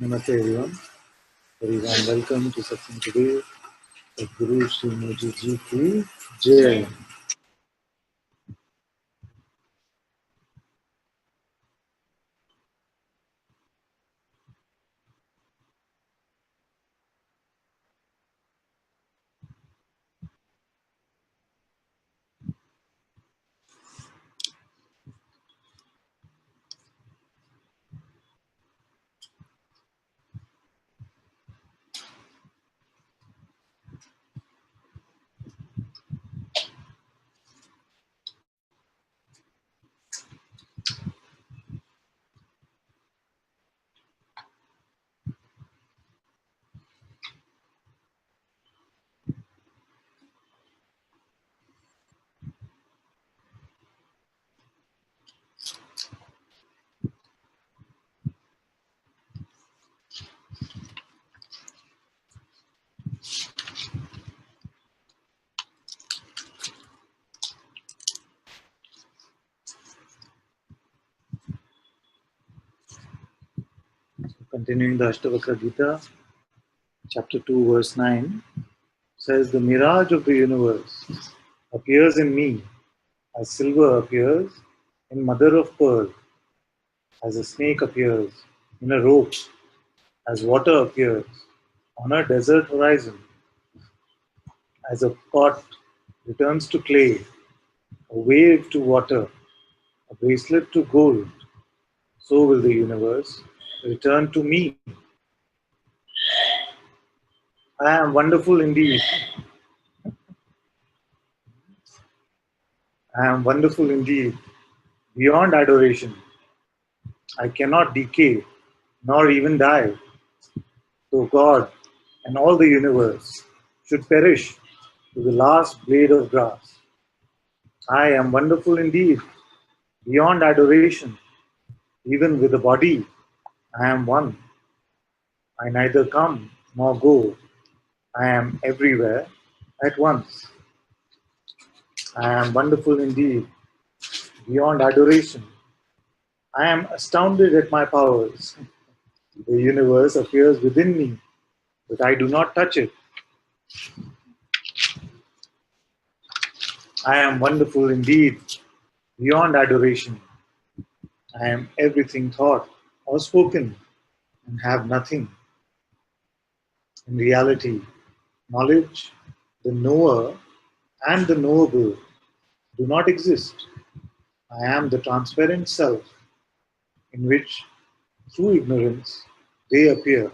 Namaste everyone. Very warm welcome to Satsang today. Guru Sri Moji Ji ki Jai. Continuing the Ashtavakra Gita, chapter 2, verse 9, says, "The mirage of the universe appears in me as silver appears in mother of pearl, as a snake appears in a rope, as water appears on a desert horizon, as a pot returns to clay, a wave to water, a bracelet to gold, so will the universe return to me. I am wonderful indeed. I am wonderful indeed, beyond adoration. I cannot decay, nor even die. Though God and all the universe should perish to the last blade of grass. I am wonderful indeed, beyond adoration. Even with the body, I am one. I neither come nor go. I am everywhere at once. I am wonderful indeed, beyond adoration. I am astounded at my powers. The universe appears within me, but I do not touch it. I am wonderful indeed, beyond adoration. I am everything thought or spoken and have nothing. In reality, knowledge, the knower, and the knowable do not exist. I am the transparent self in which, through ignorance, they appear.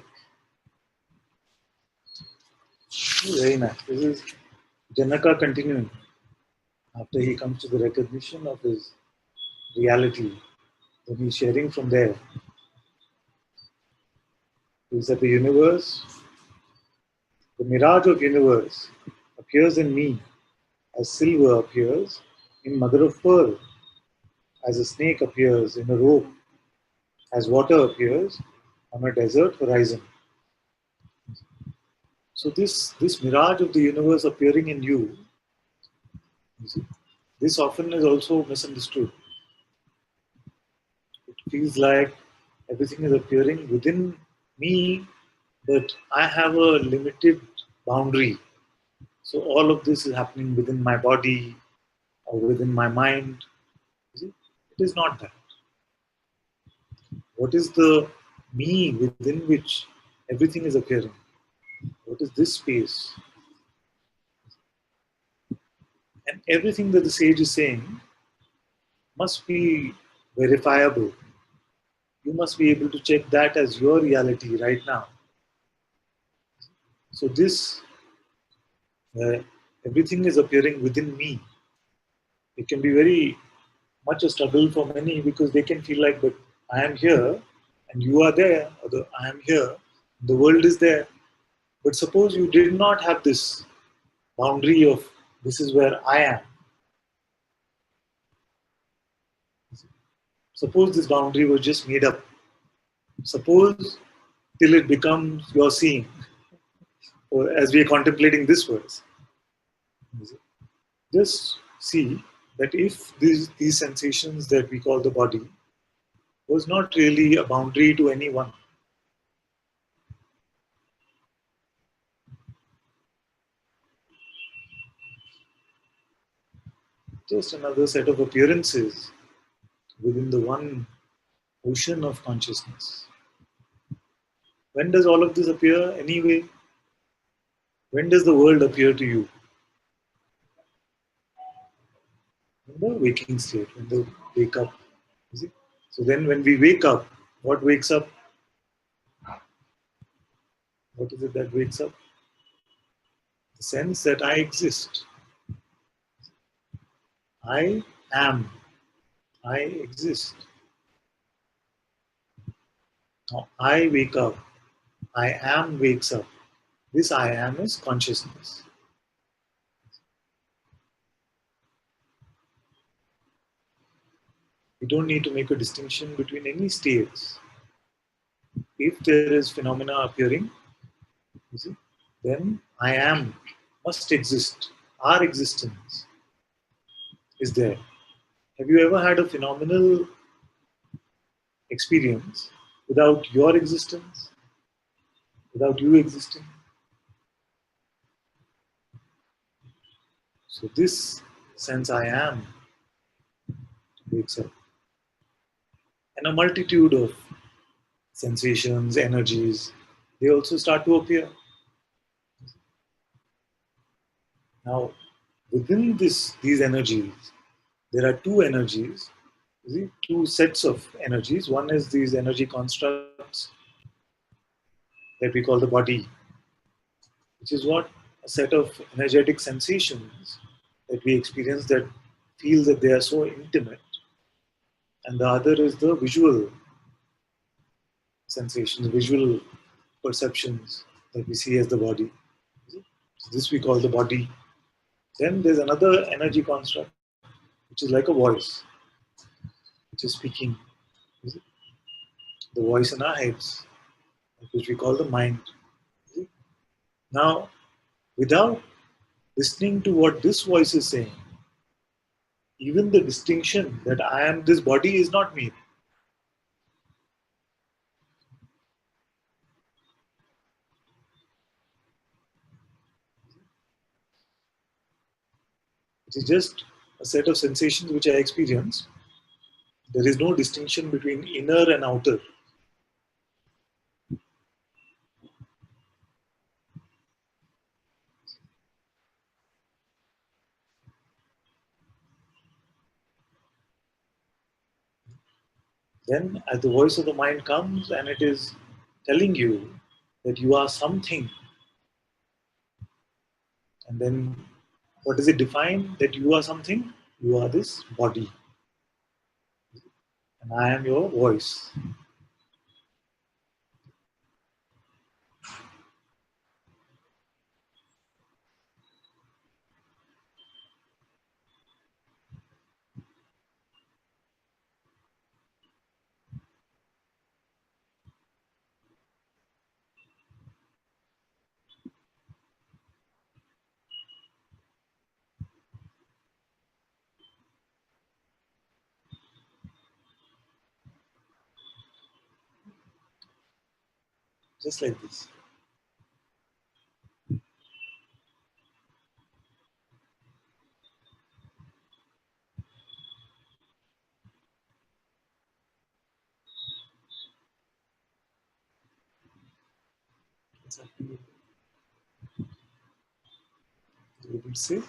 Very nice. This is Janaka continuing. After he comes to the recognition of his reality, then he's sharing from there. Is that the universe, the mirage of universe appears in me as silver appears in mother of pearl, as a snake appears in a rope, as water appears on a desert horizon. So this mirage of the universe appearing in you see, this often is also misunderstood. It feels like everything is appearing within me, but I have a limited boundary. So all of this is happening within my body or within my mind. You see, it is not that. What is the me within which everything is appearing? What is this space? And everything that the sage is saying must be verifiable. You must be able to check that as your reality right now. So this, everything is appearing within me. It can be very much a struggle for many because they can feel like, but I am here and you are there, or I am here, the world is there. But suppose you did not have this boundary of this is where I am. Suppose this boundary was just made up. Suppose till it becomes your seeing, or as we are contemplating this verse. Just see that if these sensations that we call the body was not really a boundary to anyone, just another set of appearances within the one ocean of consciousness. When does all of this appear anyway? When does the world appear to you? In the waking state, when they wake up. Is it? So then when we wake up, what wakes up? What is it that wakes up? The sense that I exist. I am. I exist. Now I wake up. I am wakes up. This I am is consciousness. We don't need to make a distinction between any states. If there is phenomena appearing, you see, then I am must exist. Our existence is there. Have you ever had a phenomenal experience without your existence, without you existing? So this sense I am wakes up. And a multitude of sensations, energies, they also start to appear. Now, within these energies, there are two energies, two sets of energies. One is these energy constructs that we call the body, which is what? A set of energetic sensations that we experience that feel that they are so intimate. And the other is the visual sensations, visual perceptions that we see as the body. So this we call the body. Then there's another energy construct, which is like a voice, which is speaking. The voice in our heads, which we call the mind. Now, without listening to what this voice is saying, even the distinction that I am this body is not me. It is just a set of sensations which I experience. There is no distinction between inner and outer. Then, as the voice of the mind comes and it is telling you that you are something, and then what does it define that you are something? You are this body, and I am your voice. Just like this. What's happening? Are you able to say? Are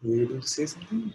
you able to say something?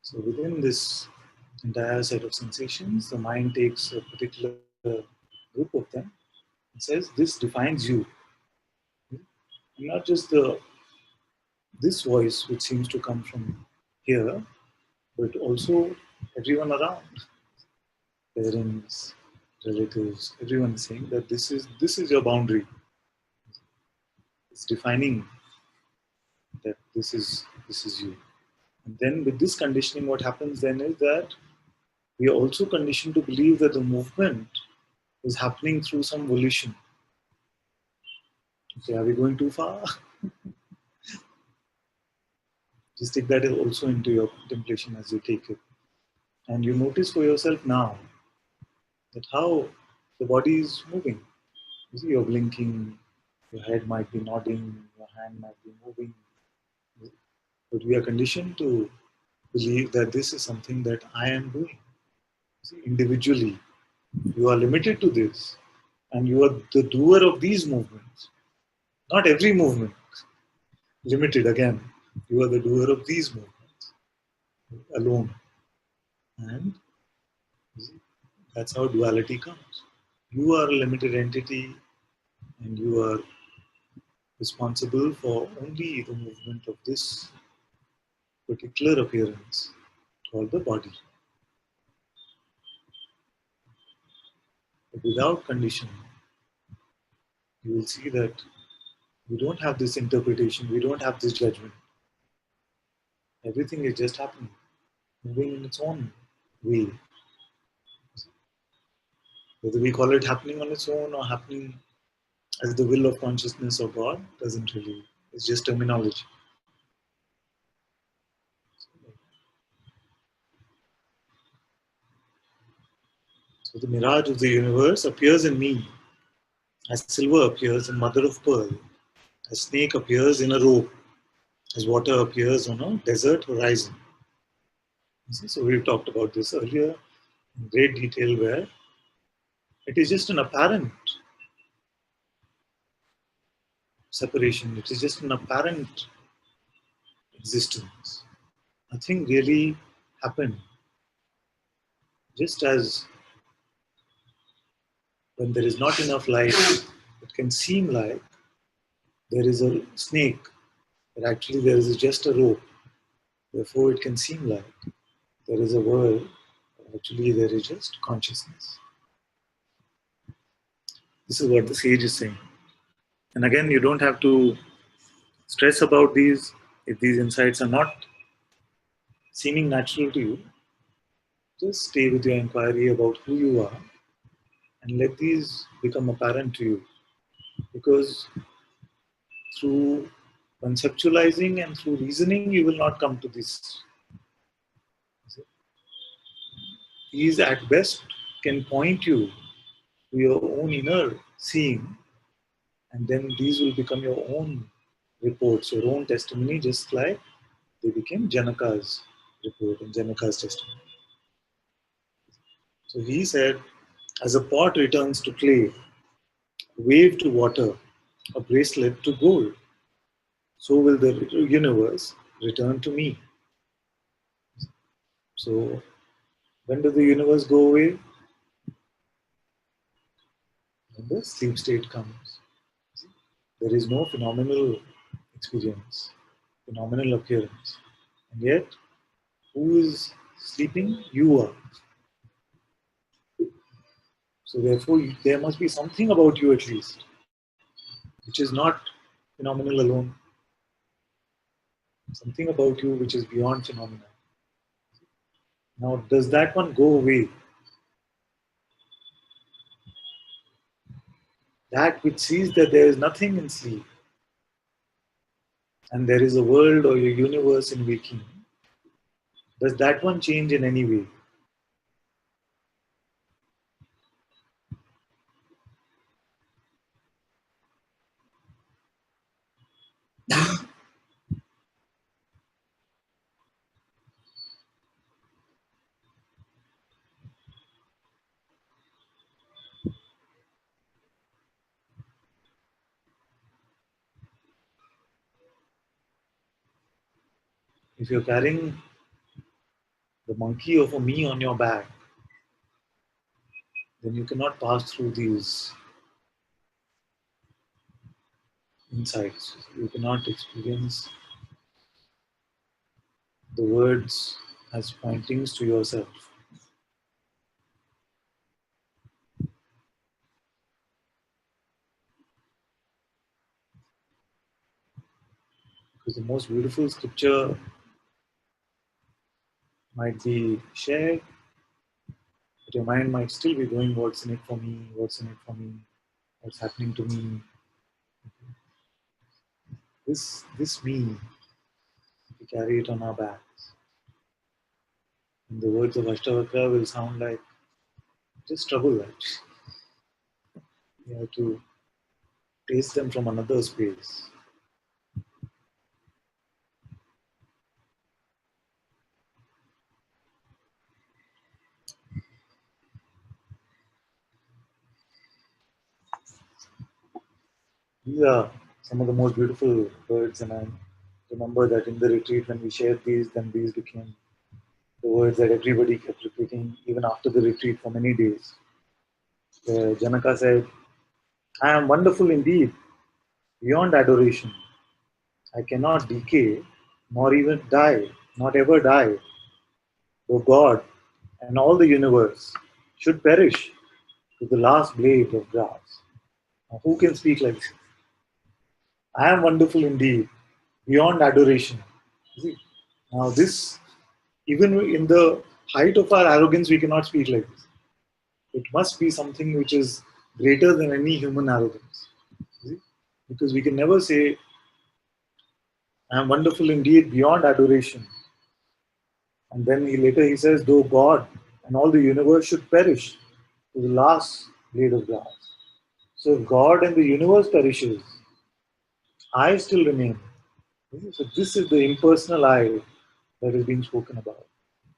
So within this entire set of sensations. The mind takes a particular group of them and says, "This defines you." And not just the this voice which seems to come from here, but also everyone around, parents, relatives, everyone is saying that this is your boundary. It's defining that this is you. And then with this conditioning, what happens then is that we are also conditioned to believe that the movement is happening through some volition. Okay, are we going too far? Just take that also into your contemplation as you take it. And you notice for yourself now that how the body is moving. You see, you're blinking, your head might be nodding, your hand might be moving. But we are conditioned to believe that this is something that I am doing. See, individually, you are limited to this. And you are the doer of these movements. Not every movement, limited again. You are the doer of these movements alone. And that's how duality comes. You are a limited entity and you are responsible for only the movement of this particular appearance called the body. But without condition, you will see that we don't have this interpretation, we don't have this judgment. Everything is just happening, moving in its own way. Whether we call it happening on its own or happening as the will of consciousness or God doesn't really, it's just terminology. So the mirage of the universe appears in me as silver appears in mother of pearl, as snake appears in a rope, as water appears on a desert horizon. So we've talked about this earlier in great detail where it is just an apparent separation, it is just an apparent existence. Nothing really happened. Just as when there is not enough light, it can seem like there is a snake, but actually there is just a rope. Therefore, it can seem like there is a world, but actually there is just consciousness. This is what the sage is saying. And again, you don't have to stress about these if these insights are not seeming natural to you. Just stay with your inquiry about who you are and let these become apparent to you. Because through conceptualizing and through reasoning, you will not come to this. These at best can point you to your own inner seeing, and then these will become your own reports, your own testimony, just like they became Janaka's report and Janaka's testimony. So he said, as a pot returns to clay, a wave to water, a bracelet to gold, so will the universe return to me. So when does the universe go away? When the sleep state comes. There is no phenomenal experience, phenomenal appearance. And yet, who is sleeping? You are. So therefore, there must be something about you at least, which is not phenomenal alone. Something about you which is beyond phenomena. Now, does that one go away? That which sees that there is nothing in sleep, and there is a world or a universe in waking, does that one change in any way? If you're carrying the monkey of a me on your back, then you cannot pass through these insights. You cannot experience the words as pointings to yourself. Because the most beautiful scripture might be shared, but your mind might still be going, what's in it for me? What's in it for me? What's happening to me? This me, we carry it on our backs. And the words of Ashtavakra will sound like just trouble actually. You have to taste them from another space. These are some of the most beautiful words, and I remember that in the retreat when we shared these, then these became the words that everybody kept repeating even after the retreat for many days. Janaka said, I am wonderful indeed, beyond adoration. I cannot decay, nor even die, not ever die, though God and all the universe should perish to the last blade of grass. Now, who can speak like this? I am wonderful indeed, beyond adoration. See, now this, even in the height of our arrogance, we cannot speak like this. It must be something which is greater than any human arrogance. See? Because we can never say, I am wonderful indeed, beyond adoration. And then later he says, though God and all the universe should perish to the last blade of grass. So if God and the universe perishes, I still remain. So this is the impersonal I that is being spoken about.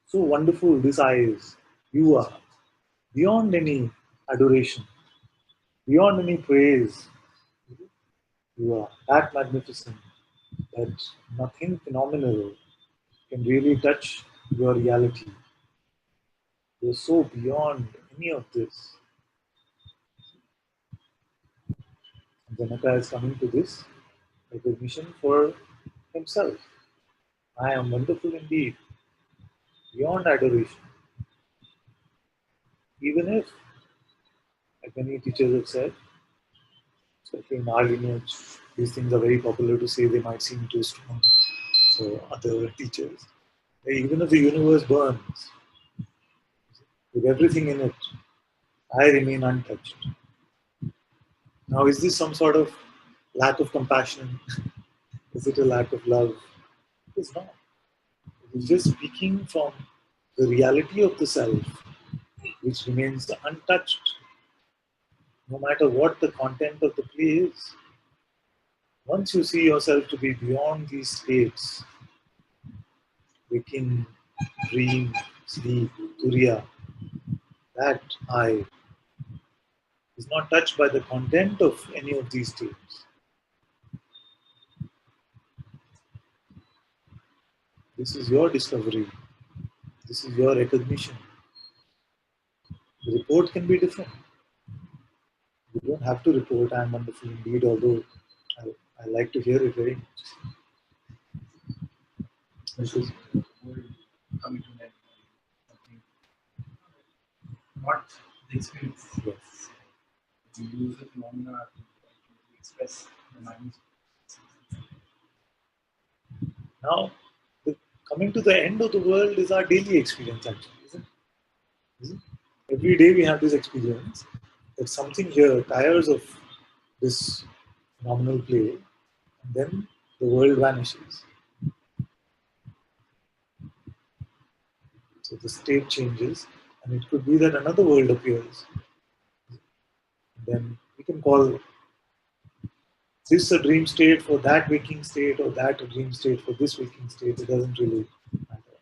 So wonderful this I is. You are beyond any adoration, beyond any praise. You are that magnificent that nothing phenomenal can really touch your reality. You're so beyond any of this. And Janaka is coming to this recognition for himself. I am wonderful indeed, beyond adoration. Even if, like many teachers have said, especially in our lineage, these things are very popular to say, they might seem too strong for other teachers. Even if the universe burns, with everything in it, I remain untouched. Now, is this some sort of lack of compassion? Is it a lack of love? It is not. It is just speaking from the reality of the self, which remains untouched, no matter what the content of the play is. Once you see yourself to be beyond these states, waking, dream, sleep, turiya, that I is not touched by the content of any of these states. This is your discovery. This is your recognition. The report can be different. You don't have to report, I am wonderful indeed, although I like to hear it very much. This is coming to that something, not the experience. yes. We use the phenomena to express the mind. Now, coming to the end of the world is our daily experience, actually, isn't it? Isn't it? Every day we have this experience that something here tires of this phenomenal play, and then the world vanishes. So the state changes, and it could be that another world appears. Then we can call this a dream state for that waking state, or that a dream state for this waking state. It doesn't really matter.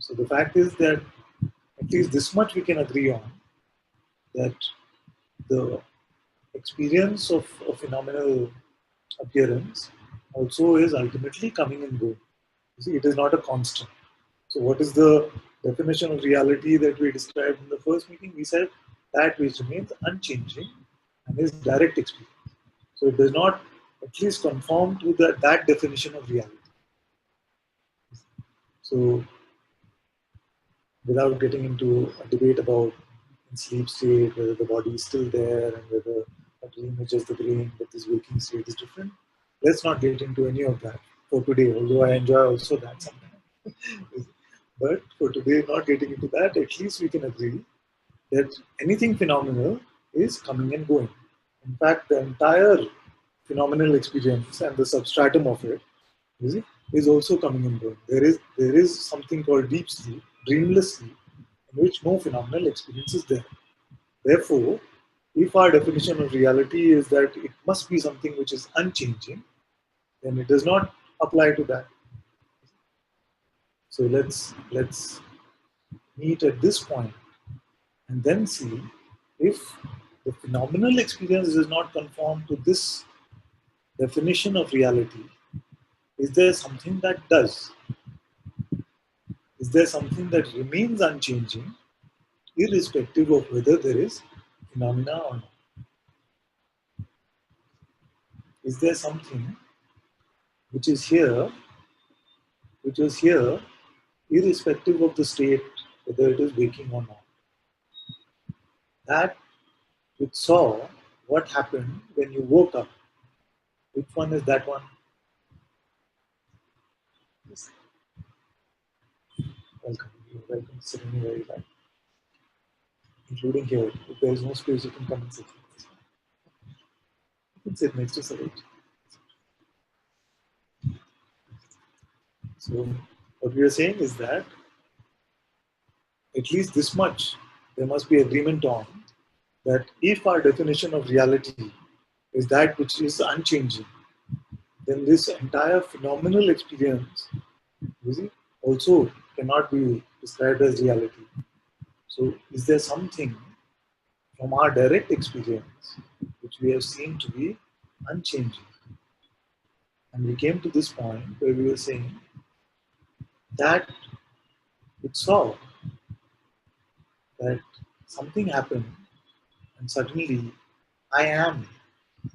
So the fact is that at least this much we can agree on, that the experience of a phenomenal appearance also is ultimately coming and going. You see, it is not a constant. So, what is the definition of reality that we described in the first meeting? We said that which remains unchanging and is direct experience. So, it does not at least conform to that definition of reality. So, without getting into a debate about in sleep state, whether the body is still there and whether a dream is just the brain, but this waking state is different, let's not get into any of that for today, although I enjoy also that sometimes. But for today, not getting into that, at least we can agree that anything phenomenal is coming and going. In fact, the entire phenomenal experience and the substratum of it is also coming and going. There is something called deep sleep, dreamless sleep, in which no phenomenal experience is there. Therefore, if our definition of reality is that it must be something which is unchanging, then it does not apply to that. So let's meet at this point and then see if the phenomenal experience does not conform to this definition of reality. Is there something that does? Is there something that remains unchanging, irrespective of whether there is phenomena or not? Is there something which is here, which was here, irrespective of the state, whether it is waking or not? That which saw what happened when you woke up. Which one is that one? Yes. Welcome. You're welcome to sit anywhere you like, including here. If there is no space, you can come and sit. You can sit next to Saroj. So, what we are saying is that at least this much there must be agreement on that if our definition of reality is that which is unchanging, then this entire phenomenal experience, you see, also cannot be described as reality. So, is there something from our direct experience which we have seen to be unchanging? And we came to this point where we were saying that it saw that something happened and suddenly I am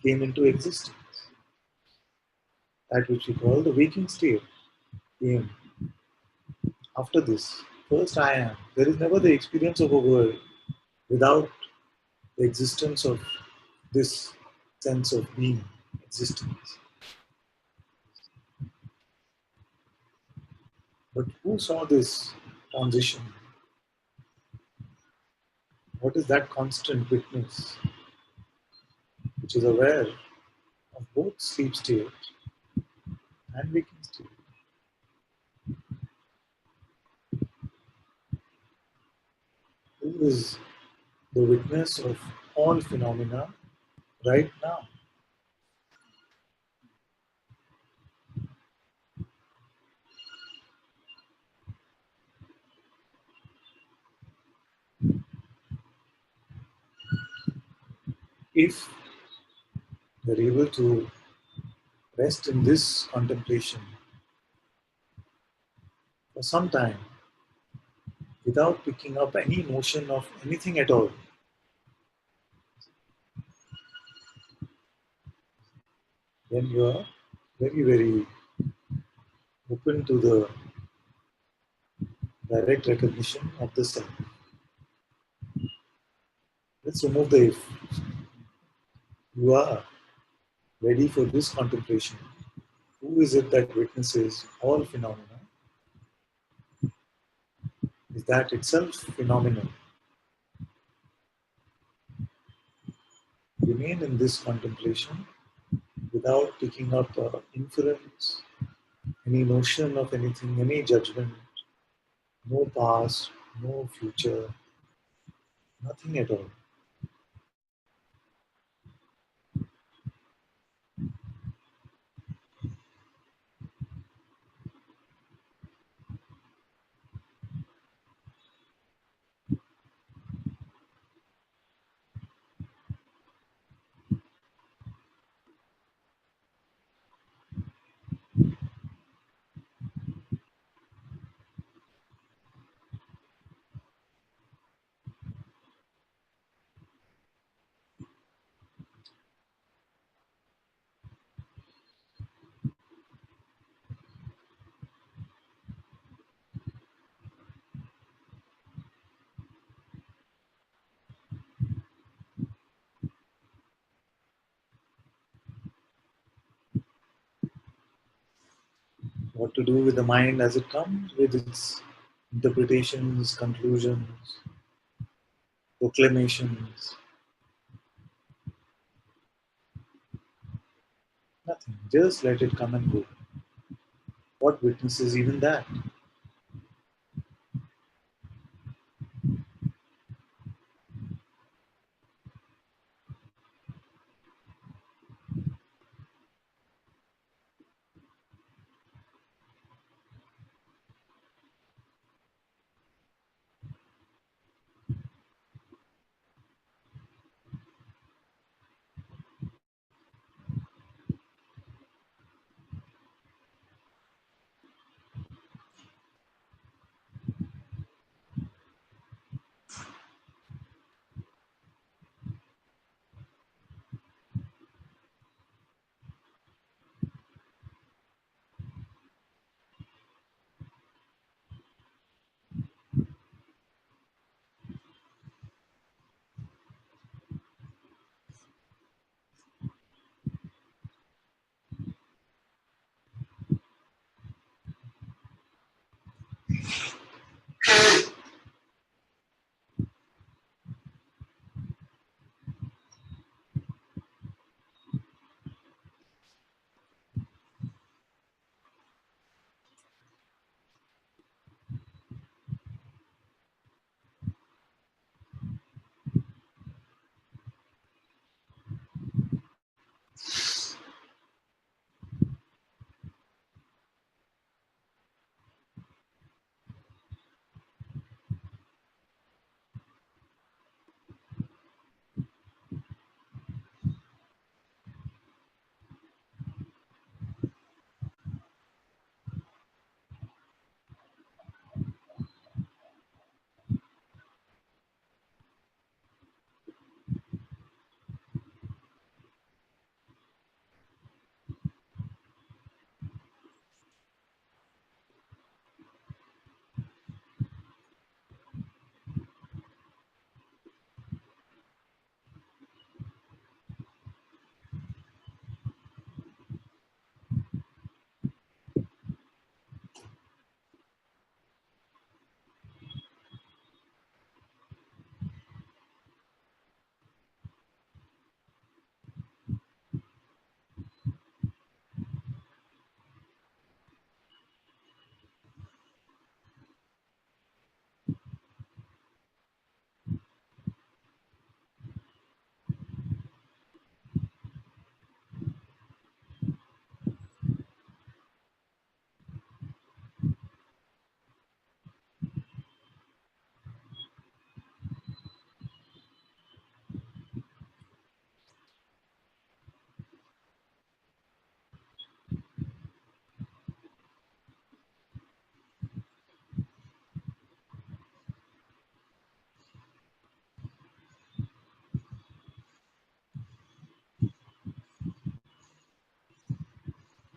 came into existence. That which we call the waking state came after this. First I am. There is never the experience of a world without the existence of this sense of being, existence. But who saw this transition? What is that constant witness which is aware of both sleep state and waking state? Who is the witness of all phenomena right now? If we're able to rest in this contemplation for some time without picking up any notion of anything at all, then you are very, very open to the direct recognition of the self. Let's remove the if. You are ready for this contemplation. Who is it that witnesses all phenomena? Is that itself phenomenal? Remain in this contemplation without picking up inference, any notion of anything, any judgment, no past, no future, nothing at all. What to do with the mind as it comes, with its interpretations, conclusions, proclamations. Nothing. Just let it come and go. What witnesses even that?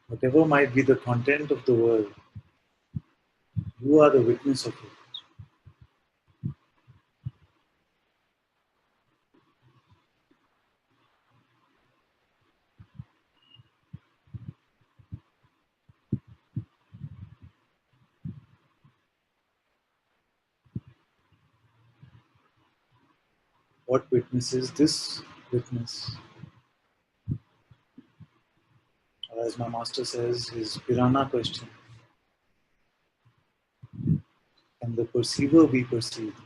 Whatever might be the content of the world, you are the witness of it. What witnesses this witness? Or as my master says, his Pirana question, can the perceiver be perceived?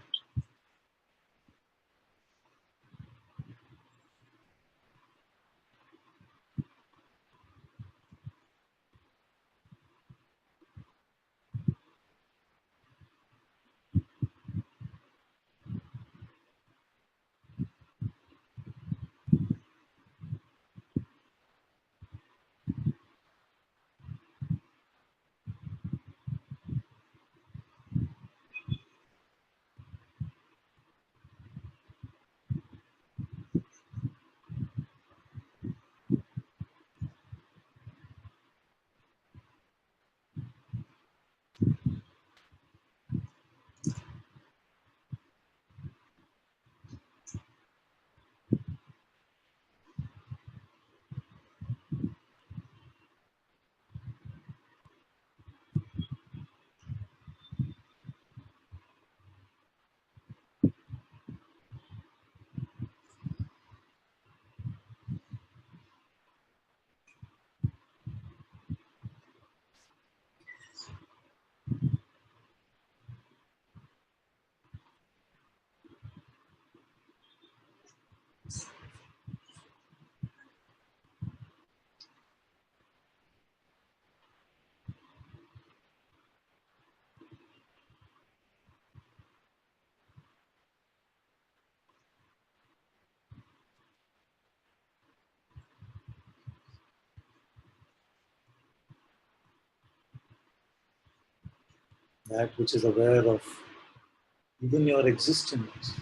that which is aware of even your existence.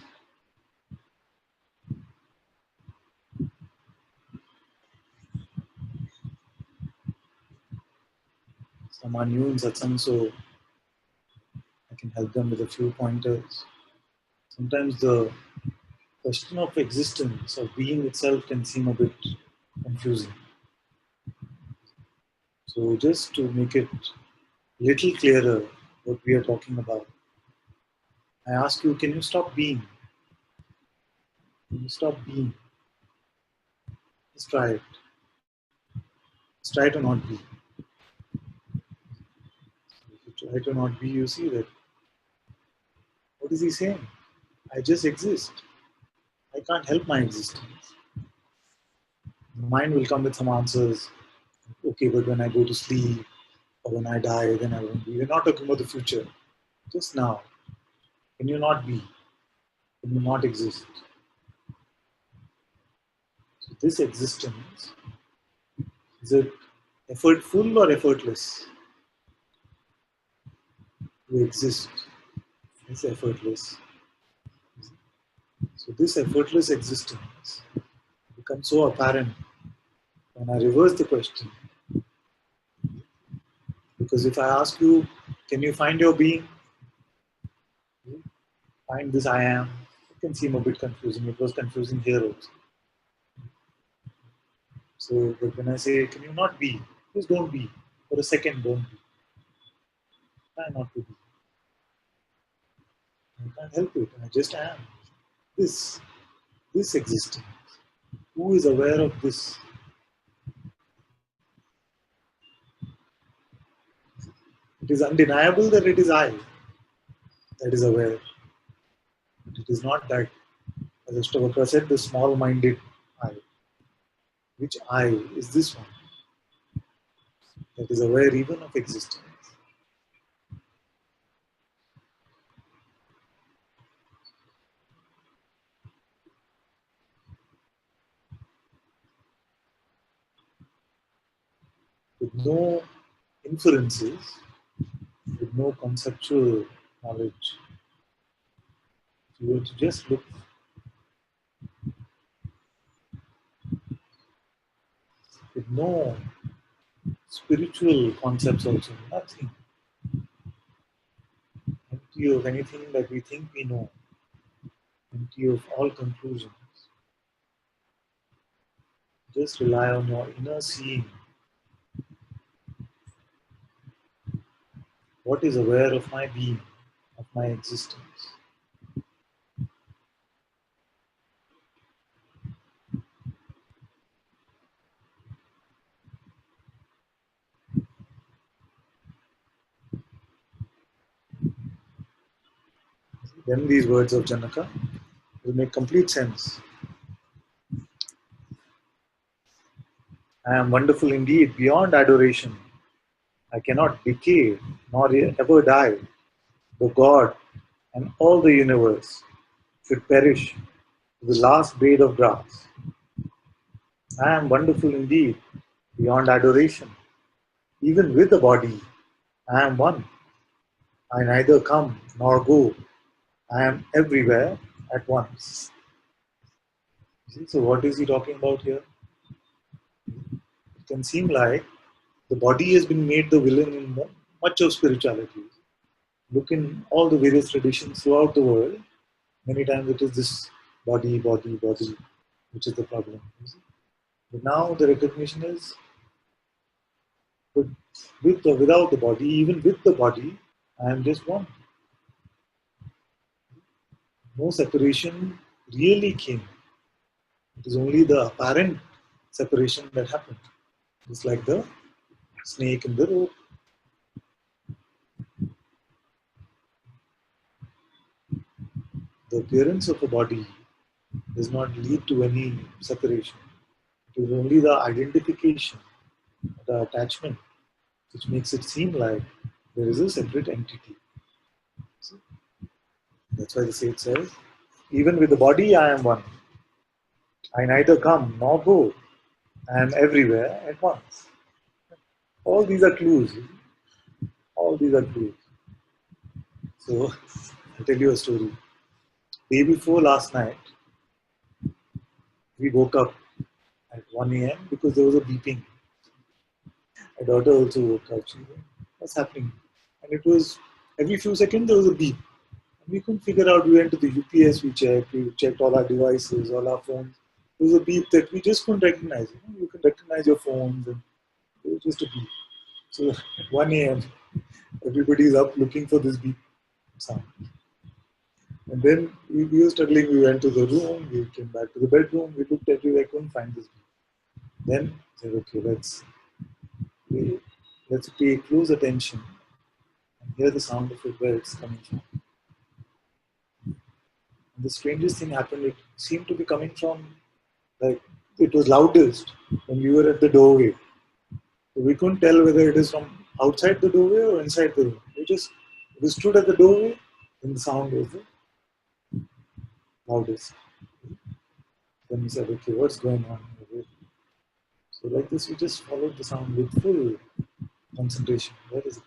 Some are new in Satsang, so I can help them with a few pointers. Sometimes the question of existence, of being itself, can seem a bit confusing. So just to make it little clearer what we are talking about, I ask you, can you stop being? Can you stop being? Let's try it. Let's try to not be. If you try to not be, you see that, what is he saying? I just exist. I can't help my existence. The mind will come with some answers. Okay, but when I go to sleep or when I die, then I won't be. We're not talking about the future. Just now. Can you not be? Can you not exist? So this existence, is it effortful or effortless? To exist is effortless. So this effortless existence becomes so apparent when I reverse the question. Because if I ask you, can you find your being? Find this I am. It can seem a bit confusing. It was confusing here also. So but when I say, can you not be? Just don't be. For a second, don't be. Try not to be. I can't help it. I just am. This existence. Who is aware of this? It is undeniable that it is I that is aware. But it is not that, as Ashtavakra said, the small-minded I. Which I is this one that is aware even of existence? With no inferences, with no conceptual knowledge. If you were to just look with no spiritual concepts also, nothing, empty of anything that we think we know, empty of all conclusions. Just rely on your inner seeing. What is aware of my being, of my existence? Then these words of Janaka will make complete sense. I am wonderful indeed, beyond adoration. I cannot decay nor ever die. The God and all the universe should perish to the last blade of grass. I am wonderful indeed, beyond adoration. Even with the body, I am one. I neither come nor go. I am everywhere at once. See, so what is he talking about here? It can seem like the body has been made the villain in much of spirituality. Look in all the various traditions throughout the world. Many times it is this body, body, body, which is the problem. But now the recognition is, but with or without the body, even with the body, I am just one. No separation really came. It is only the apparent separation that happened. It's like the snake in the rope. The appearance of a body does not lead to any separation. It is only the identification, the attachment, which makes it seem like there is a separate entity. See? That's why the sage says, even with the body I am one. I neither come nor go. I am everywhere at once. All these are clues. All these are clues. So I'll tell you a story. Day before last night, we woke up at 1 a.m. because there was a beeping. My daughter also woke up. She said, "What's happening?" And it was every few seconds there was a beep. And we couldn't figure out. We went to the UPS, we checked all our devices, all our phones. There was a beep that we just couldn't recognize. You can recognize your phones, and it was just a beep. So at 1 a.m., everybody is up looking for this beep sound. And then we were struggling. We went to the room, we came back to the bedroom, we looked everywhere, couldn't find this beep. Then said, okay, let's pay close attention and hear the sound of it where it's coming from. And the strangest thing happened, it seemed to be coming from, like, it was loudest when we were at the doorway. So we couldn't tell whether it is from outside the doorway or inside the room. We stood at the doorway and the sound was the loudest. Then we said, okay, what's going on here? So like this, we just followed the sound with full concentration. Where is it?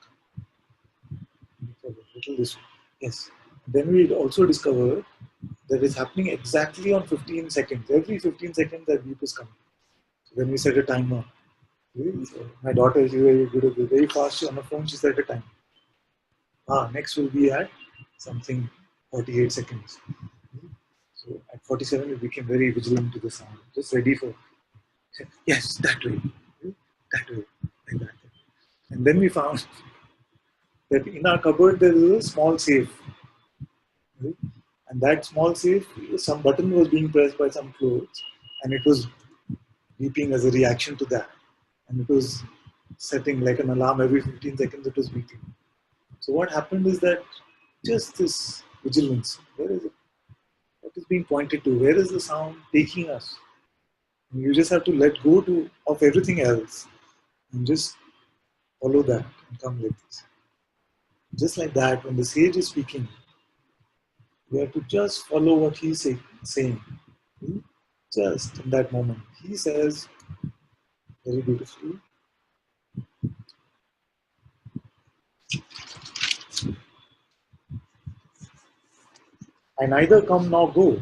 A little this way. Yes. Then we also discovered that it's happening exactly on 15 seconds. Every 15 seconds that beep is coming. So then we set a timer. So my daughter is very good at it. Very fast on the phone, she set a timer. Next will be at something 48 seconds. So at 47, we became very vigilant to the sound. Just ready for, yes, that way, like that. And then we found that in our cupboard there is a small safe. Right? And that small safe, some button was being pressed by some clothes, and it was beeping as a reaction to that. And it was setting like an alarm every 15 seconds, it was beeping. So what happened is that just this vigilance, where is it? What is being pointed to? Where is the sound taking us? And you just have to let go of everything else and just follow that and come like this. Just like that, when the sage is speaking, we have to just follow what he's saying. Just in that moment. He says very beautifully, I neither come nor go.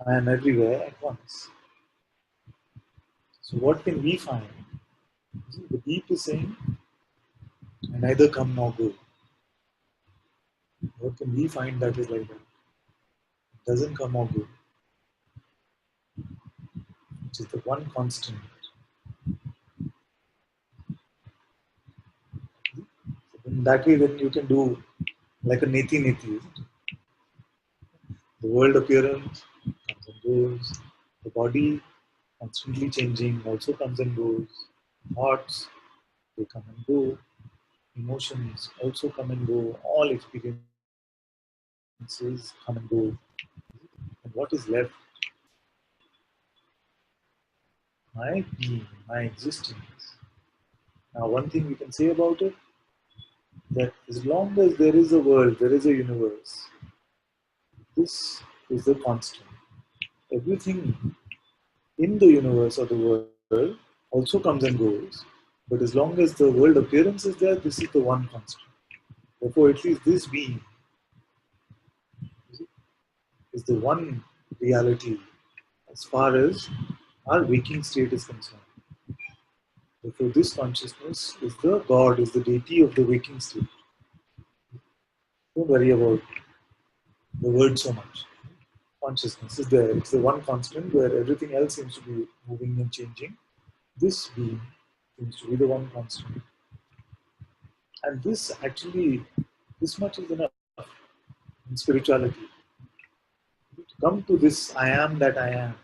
I am everywhere at once. So what can we find? The deep is saying, I neither come nor go. What can we find that is like that? It doesn't come or go, which is the one constant. In that way, then you can do like a neti. The world appearance comes and goes. The body constantly changing also comes and goes. Thoughts, they come and go. Emotions also come and go. All experiences come and go. And what is left? My being, my existence. Now, one thing we can say about it, that as long as there is a world, there is a universe, this is the constant. Everything in the universe or the world also comes and goes, but as long as the world appearance is there, this is the one constant. Therefore, at least this being is the one reality as far as our waking state is concerned. Therefore, this consciousness is the God, is the deity of the waking state. Don't worry about the word so much. Consciousness is there. It's the one constant where everything else seems to be moving and changing. This being seems to be the one constant. And this actually, this much is enough in spirituality. To come to this I am that I am.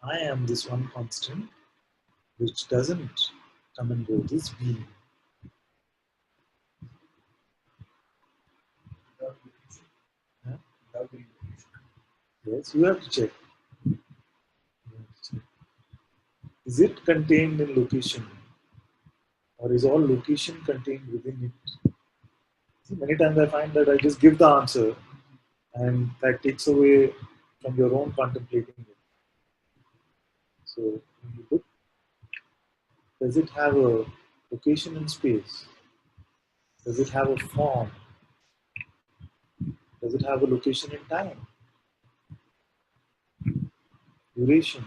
I am this one constant which doesn't come and go. This being. Without location. Yeah? Without any location. Yes, you have to check. Is it contained in location? Or is all location contained within it? See, many times I find that I just give the answer and that takes away from your own contemplating it. So when you look, does it have a location in space? Does it have a form? Does it have a location in time? Duration?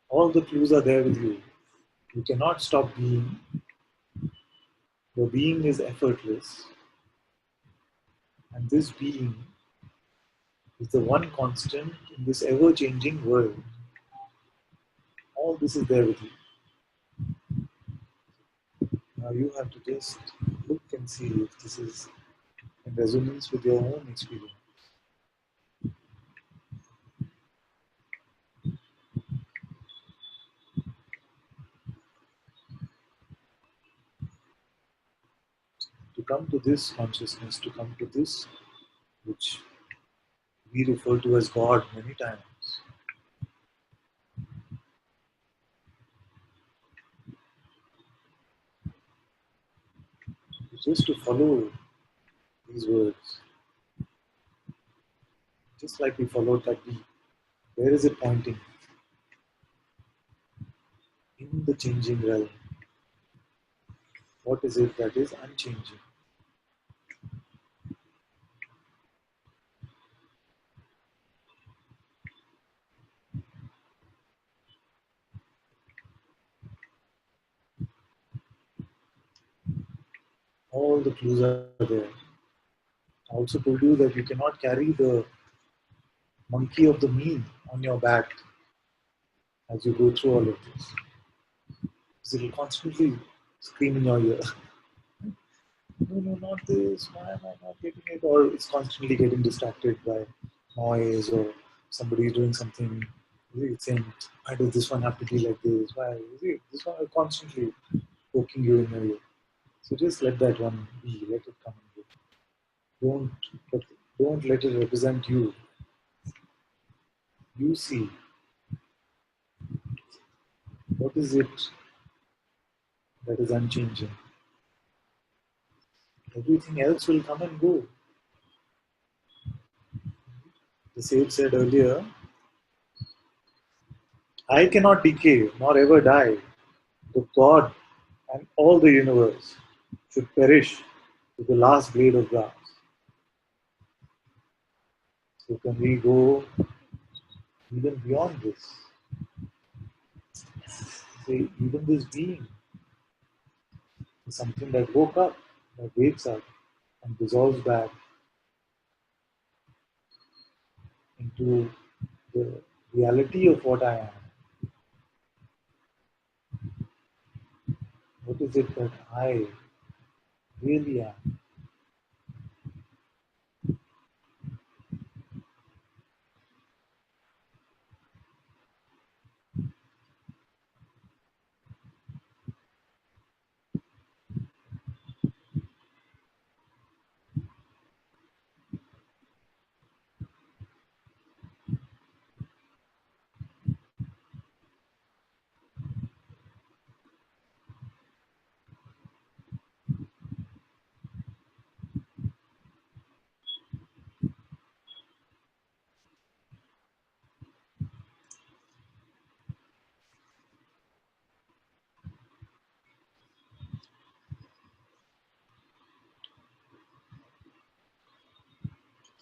All the clues are there with you. You cannot stop being. Your being is effortless. And this being is the one constant in this ever changing world. All this is there with you. Now you have to just look and see if this is in resonance with your own experience. To come to this consciousness, to come to this, which we refer to as God many times, is just to follow these words, just like we followed that beat. Where is it pointing? In the changing realm. What is it that is unchanging? All the clues are there. I also told you that you cannot carry the monkey of the me on your back as you go through all of this. Because it will constantly scream in your ear. No, no, not this. Why am I not getting it? Or it's constantly getting distracted by noise or somebody is doing something. It's saying, why does this one have to be like this? Why? This one is constantly poking you in your ear. So just let that one be. Let it come and go. Let, don't let it represent you. You see what is it that is unchanging. Everything else will come and go. The sage said earlier, I cannot decay nor ever die. The God and all the universe should perish to the last blade of grass. So can we go even beyond this? Say, even this being is something that woke up, that wakes up and dissolves back into the reality of what I am. What is it that I really am?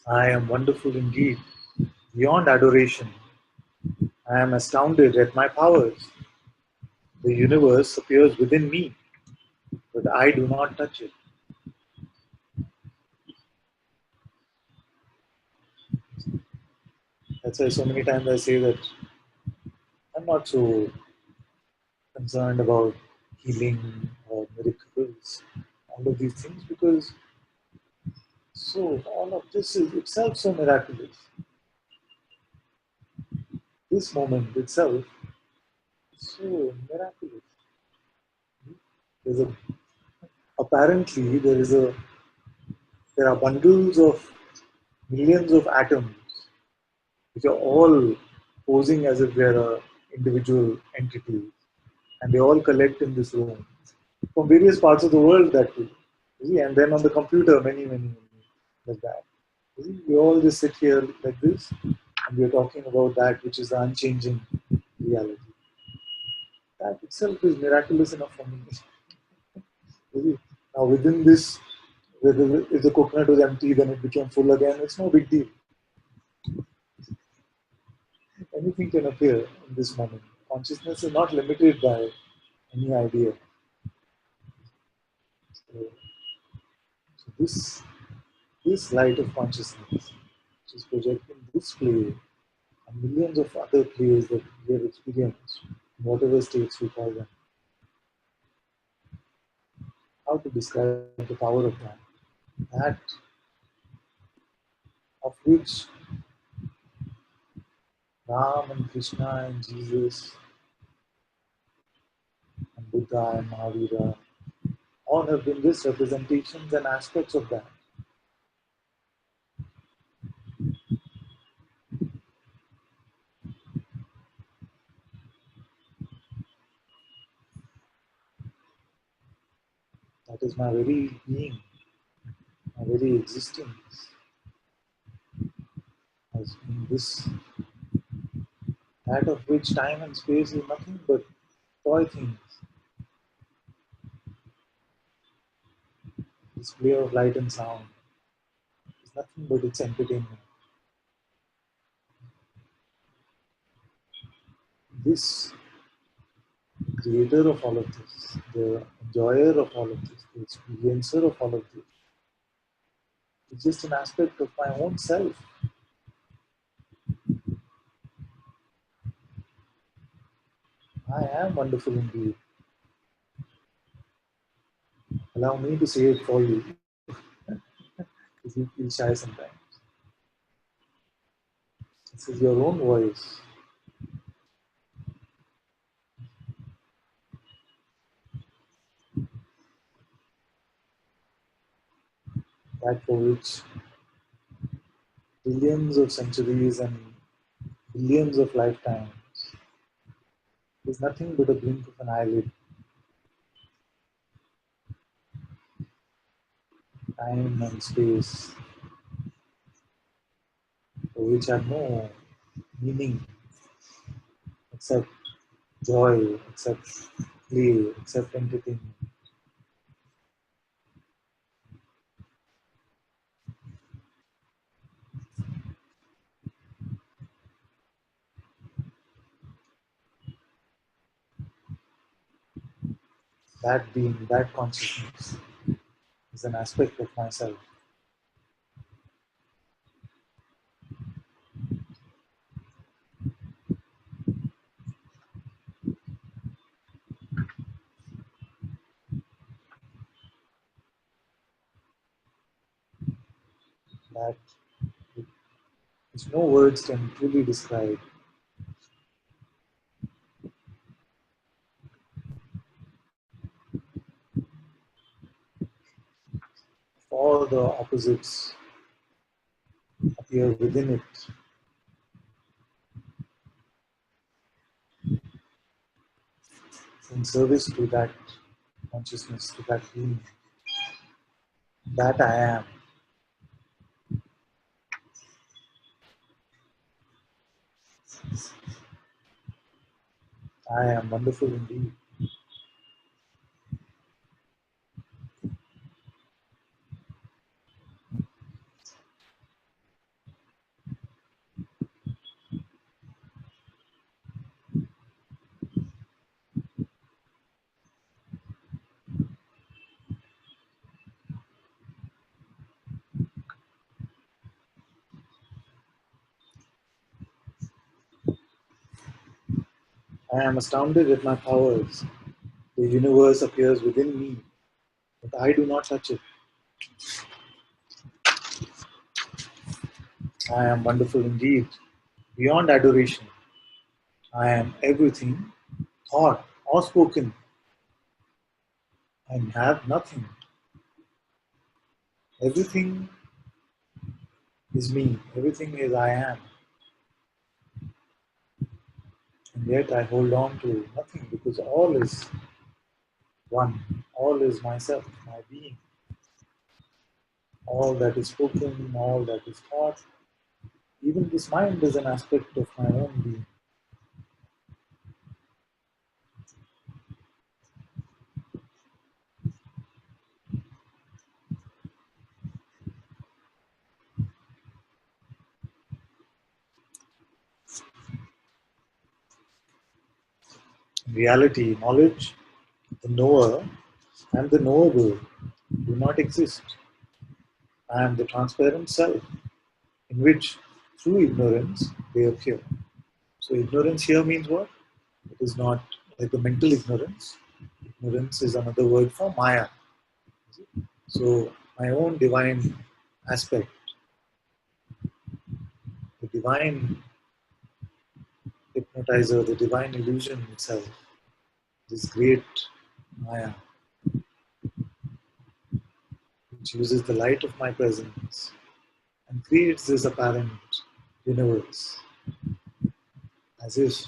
I am wonderful indeed, beyond adoration. I am astounded at my powers. The universe appears within me, but I do not touch it. That's why so many times I say that I'm not so concerned about healing or miracles, all of these things, because so all of this is itself so miraculous. This moment itself is so miraculous. There's a apparently there are bundles of millions of atoms which are all posing as if they're individual entities, and they all collect in this room from various parts of the world that too. You see, and then on the computer, many like that. You see, we all just sit here like this, and we are talking about that which is the unchanging reality. That itself is miraculous enough for me. You see, Now, within this, whether if the coconut was empty, then it became full again. It's no big deal. Anything can appear in this moment. Consciousness is not limited by any idea. So this light of consciousness, which is projecting this play and millions of other plays that we have experienced, in whatever states we call them, how to describe the power of that? That of which Ram and Krishna and Jesus and Buddha and Mahavira all have been just representations and aspects of that. That is my very being, my very existence has been this, that of which time and space is nothing but toy things. This play of light and sound is nothing but its entertainment. This creator of all of this, the enjoyer of all of this, the experiencer of all of this, is just an aspect of my own self. I am wonderful indeed. Allow me to say it for you, if you feel shy sometimes. This is your own voice. That for which billions of centuries and billions of lifetimes is nothing but a blink of an eyelid. Time and space, for which have no meaning except joy, except play, except entertainment. That being, that consciousness is an aspect of myself. That which no words can truly describe. All the opposites appear within it in service to that consciousness, to that being. That I am. I am wonderful indeed. I am astounded at my powers. The universe appears within me, but I do not touch it. I am wonderful indeed, beyond adoration. I am everything, thought or spoken, and have nothing. Everything is me, everything is I am, and yet I hold on to nothing because all is one, all is myself, my being. All that is spoken, all that is thought, even this mind is an aspect of my own being. In reality, knowledge, the knower, and the knowable do not exist. I am the transparent self in which, through ignorance, they appear. So, ignorance here means what? It is not like the mental ignorance. Ignorance is another word for Maya. So, my own divine aspect, the divine hypnotizer, the divine illusion itself, this great Maya, which uses the light of my presence and creates this apparent universe as if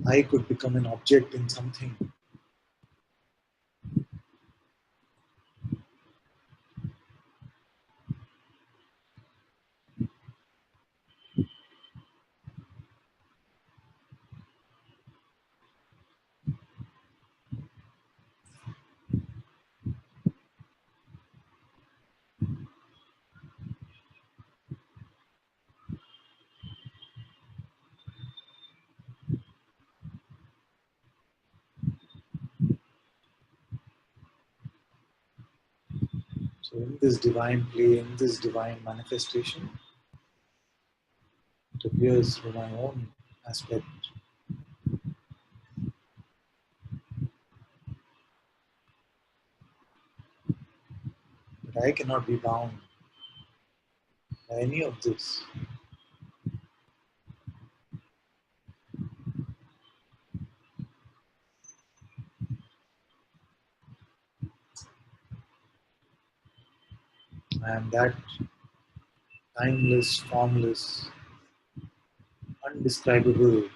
I could become an object in something. So, in this divine play, in this divine manifestation, it appears through my own aspect. But I cannot be bound by any of this. I am that timeless, formless, undescribable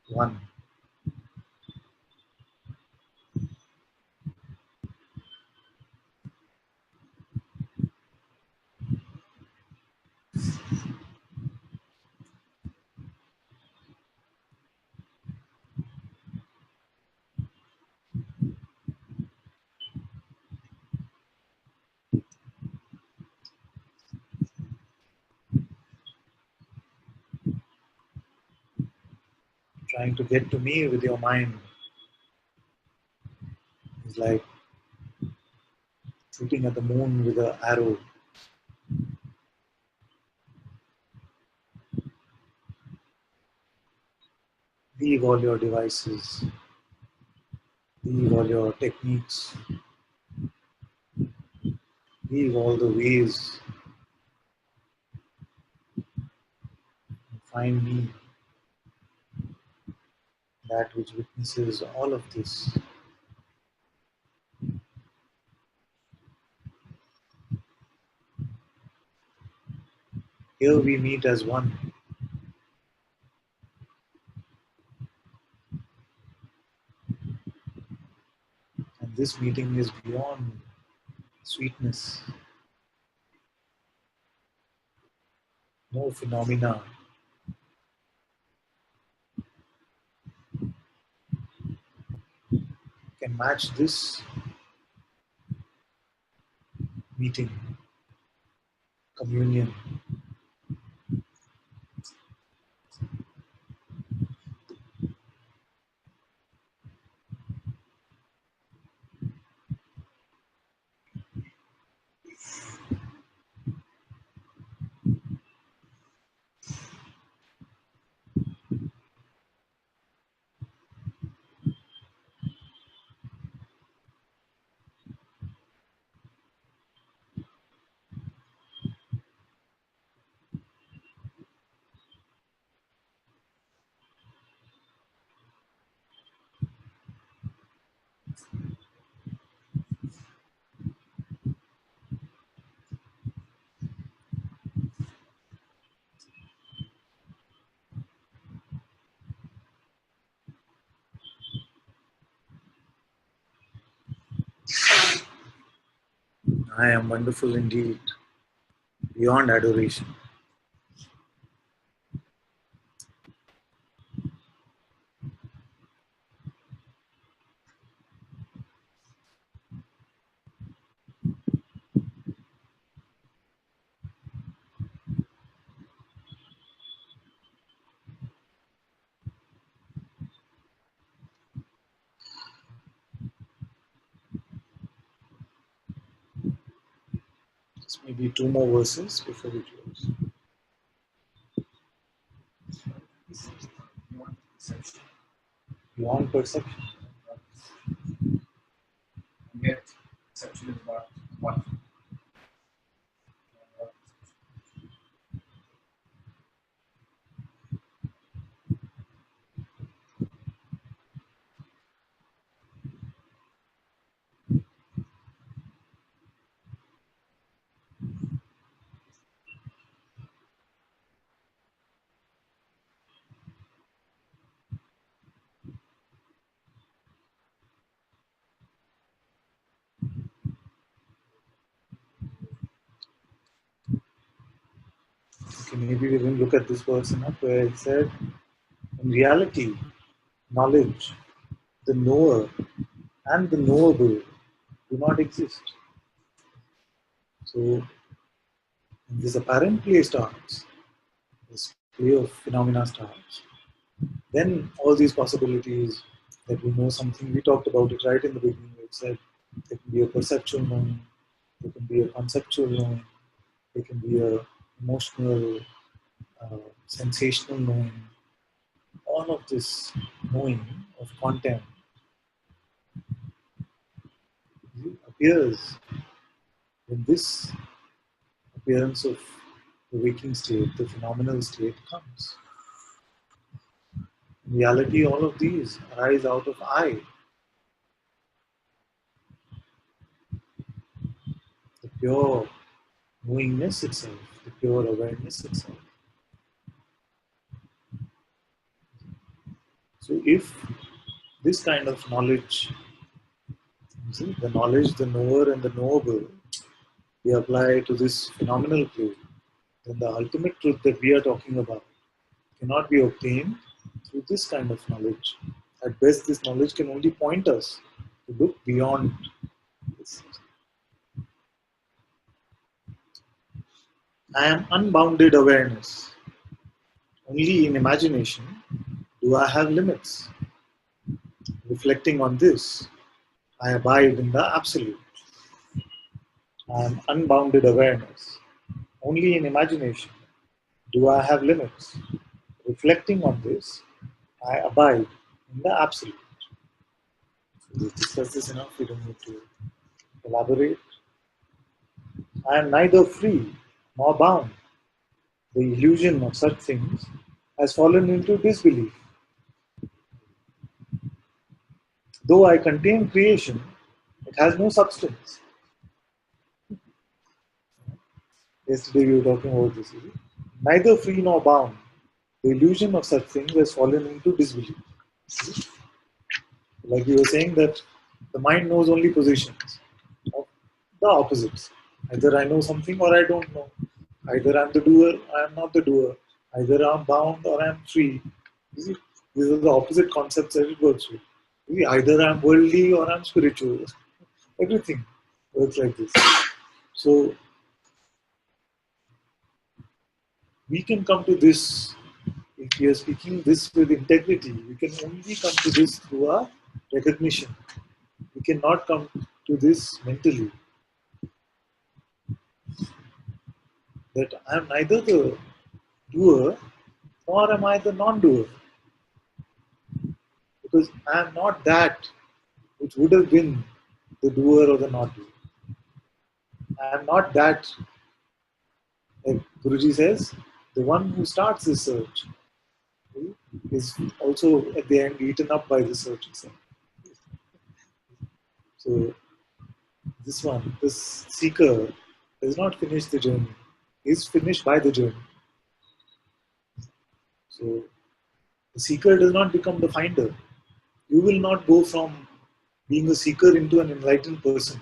one. Trying to get to me with your mind is like shooting at the moon with an arrow. Leave all your devices, leave all your techniques, leave all the ways, and find me, that which witnesses all of this. Here we meet as one, and this meeting is beyond sweetness. No phenomena can match this meeting, communion. I am wonderful indeed, beyond adoration. Maybe two more verses before we close. This is beyond perception. Beyond perception. And yet, perception is about what? Okay, maybe we will look at this verse enough where it said, in reality, knowledge, the knower, and the knowable do not exist. So, when this apparent play starts, this play of phenomena starts, then all these possibilities that we know something, we talked about it right in the beginning. We said there can be a perceptual knowing, there can be a conceptual knowing, there can be a emotional, sensational knowing. All of this knowing of content appears when this appearance of the waking state, the phenomenal state comes. In reality, all of these arise out of I, the pure knowingness itself, the pure awareness itself. So if this kind of knowledge, the knowledge, the knower and the knowable, we apply to this phenomenal play, then the ultimate truth that we are talking about cannot be obtained through this kind of knowledge. At best, this knowledge can only point us to look beyond this. I am unbounded awareness. Only in imagination do I have limits. Reflecting on this, I abide in the absolute. I am unbounded awareness. Only in imagination do I have limits. Reflecting on this, I abide in the absolute. So we've discussed this enough, we don't need to elaborate. I am neither free nor bound. The illusion of such things has fallen into disbelief. Though I contain creation, it has no substance. Yesterday we were talking about this. Neither free nor bound. The illusion of such things has fallen into disbelief. Like we were saying that the mind knows only positions of the opposites. Either I know something or I don't know. Either I'm the doer, I am not the doer. Either I'm bound or I'm free. You see, these are the opposite concepts that it works with. You see, either I'm worldly or I'm spiritual. Everything works like this. So we can come to this, if we are speaking this with integrity, we can only come to this through our recognition. We cannot come to this mentally. That I am neither the doer nor am I the non-doer. Because I am not that which would have been the doer or the non-doer. I am not that, like Guruji says, the one who starts this search is also at the end eaten up by the search itself. So this seeker does not finish the journey. He is finished by the journey. So the seeker does not become the finder. You will not go from being a seeker into an enlightened person.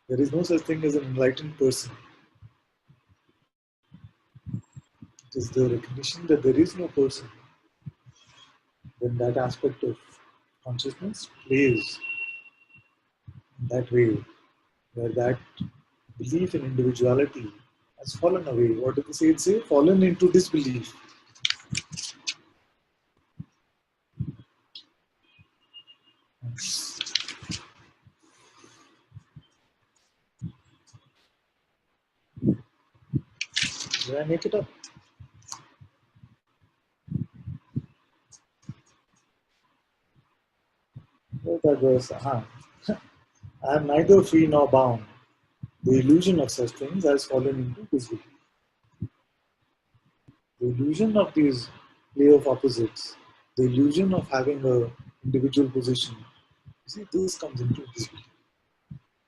There is no such thing as an enlightened person. It is the recognition that there is no person. Then that aspect of consciousness plays in that way, where that belief in individuality has fallen away. What did the sage say? Fallen into disbelief. Did I make it up? Where that verse? I am neither free nor bound. The illusion of such things has fallen into disbelief. The illusion of these play of opposites, the illusion of having a individual position, you see, this comes into disbelief.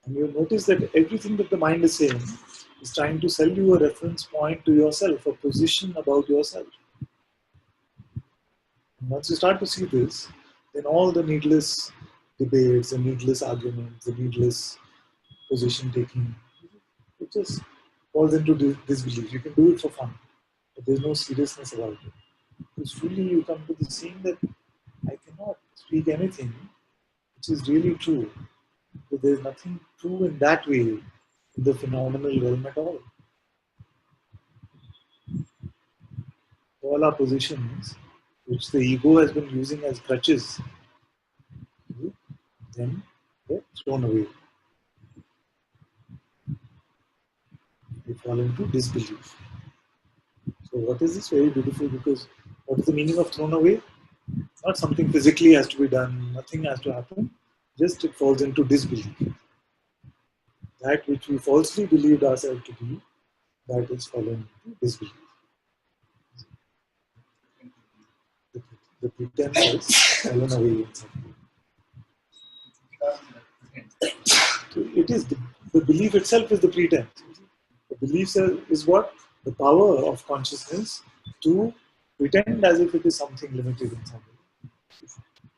And you notice that everything that the mind is saying is trying to sell you a reference point to yourself, a position about yourself. And once you start to see this, then all the needless debates, the needless arguments, the needless position taking, it just falls into disbelief. You can do it for fun, but there's no seriousness about it. Because truly you come to the seeing that I cannot speak anything which is really true. But there's nothing true in that way in the phenomenal realm at all. All our positions, which the ego has been using as crutches, then they're thrown away. They fall into disbelief. So what is this? Very beautiful, because what is the meaning of thrown away? Not something physically has to be done, nothing has to happen, just it falls into disbelief. That which we falsely believed ourselves to be, that is fallen into disbelief. The pretense has fallen away inside. So it is the belief itself is the pretense. The belief is what? The power of consciousness to pretend as if it is something limited in some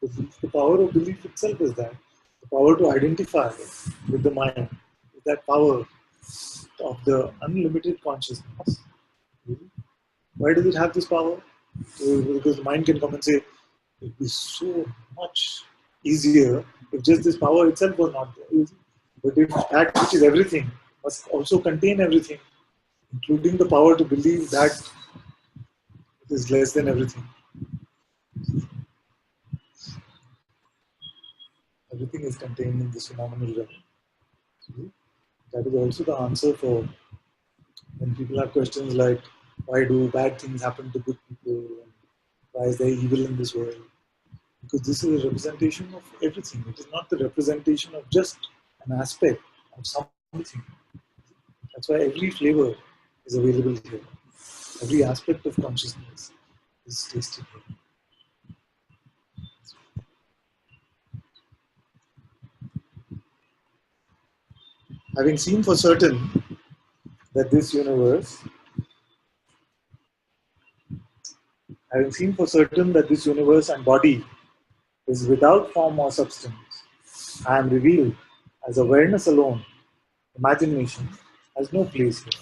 way. The power of belief itself is that. The power to identify with the mind is that power of the unlimited consciousness. Why does it have this power? Because the mind can come and say, it would be so much easier if just this power itself were not there. But if that which is everything must also contain everything, including the power to believe that it is less than everything. Everything is contained in this phenomenal realm. That is also the answer for when people have questions like, why do bad things happen to good people? Why is there evil in this world? Because this is a representation of everything. It is not the representation of just an aspect of something. That's why every flavor is available here. Every aspect of consciousness is tasted here. Having seen for certain that this universe, and body is without form or substance, I am revealed as awareness alone. Imagination has no place here.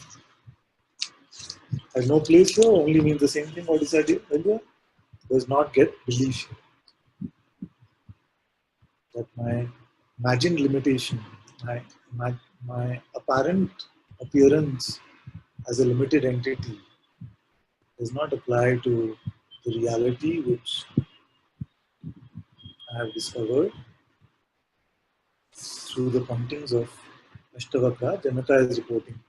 Has no place here only means the same thing what is said earlier. Does not get belief here. That my imagined limitation, my apparent appearance as a limited entity does not apply to the reality which I have discovered through the pointings of Ashtavakra. Janaka is reporting.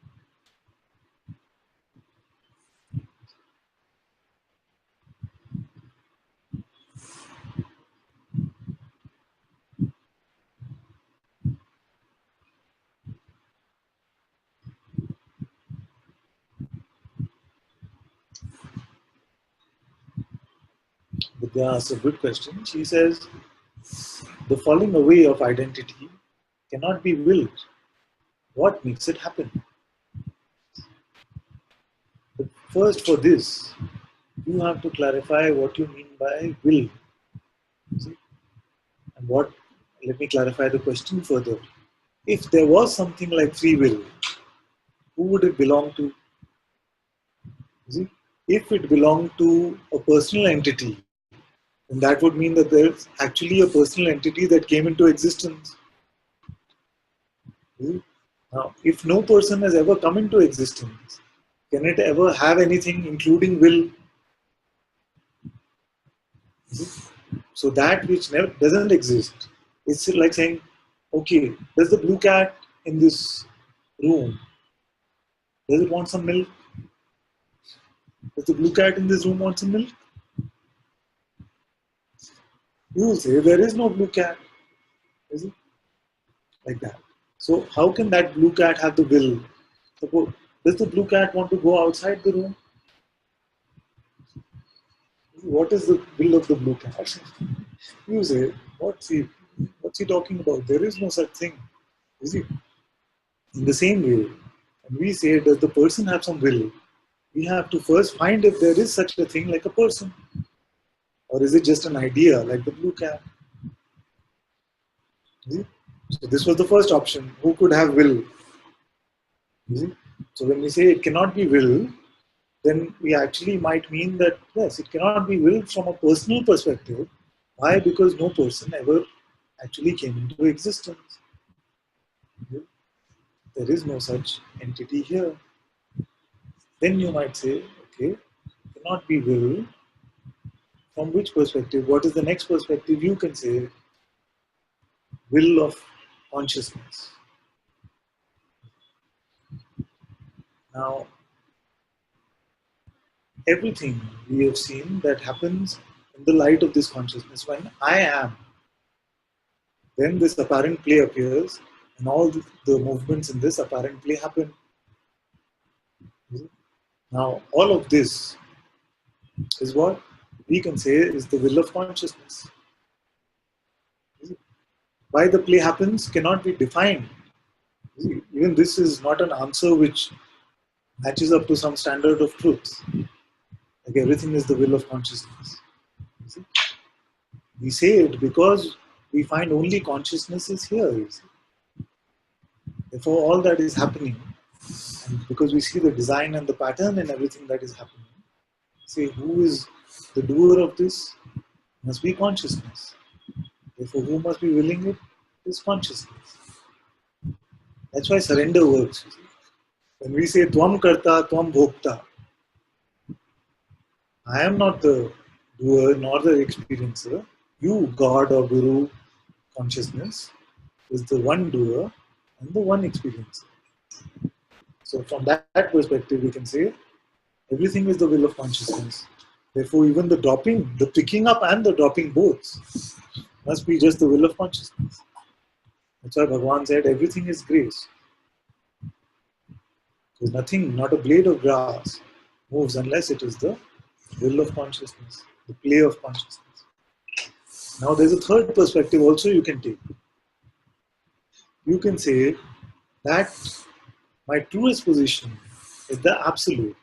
Vidya asks a good question. She says, the falling away of identity cannot be willed. What makes it happen? But first, for this, you have to clarify what you mean by will. See? And what, let me clarify the question further. If there was something like free will, who would it belong to? See? If it belonged to a personal entity, then that would mean that there's actually a personal entity that came into existence. See? Now, if no person has ever come into existence, can it ever have anything including will? See? So that which never doesn't exist It's like saying, okay, does the blue cat in this room, does it want some milk? Does the blue cat in this room want some milk? You will say, there is no blue cat. Is it? Like that. So how can that blue cat have the will? Suppose, does the blue cat want to go outside the room? What is the will of the blue cat? You say, what's he talking about? There is no such thing. Is it? In the same way, when we say, does the person have some will? We have to first find if there is such a thing like a person. Or is it just an idea like the blue cat? Is it? So this was the first option. Who could have will? Is it? So when we say it cannot be will, then we actually might mean that yes, it cannot be will from a personal perspective. Why? Because no person ever actually came into existence. There is no such entity here. Then you might say, okay, cannot be will. From which perspective? What is the next perspective? You can say will of consciousness. Now, everything we have seen that happens in the light of this consciousness, when I am, then this apparent play appears and all the movements in this apparent play happen. Now, all of this is what we can say is the will of consciousness. Why the play happens cannot be defined. Even this is not an answer which matches up to some standard of truth. Like everything is the will of consciousness. We say it because we find only consciousness is here. Therefore, all that is happening, and because we see the design and the pattern and everything that is happening, say who is the doer of this must be consciousness. Therefore, who must be willing it is consciousness. That's why surrender works. When we say Tvam Karta, Tvam Bhokta, I am not the doer nor the experiencer. You, God or Guru, consciousness, is the one doer and the one experiencer. So from that perspective, we can say everything is the will of consciousness. Therefore, even the dropping, the picking up and the dropping both must be just the will of consciousness. That's why Bhagavan said everything is grace. Because nothing, not a blade of grass, moves unless it is the will of consciousness, the play of consciousness. Now there's a third perspective also you can take. You can say that my truest position is the absolute.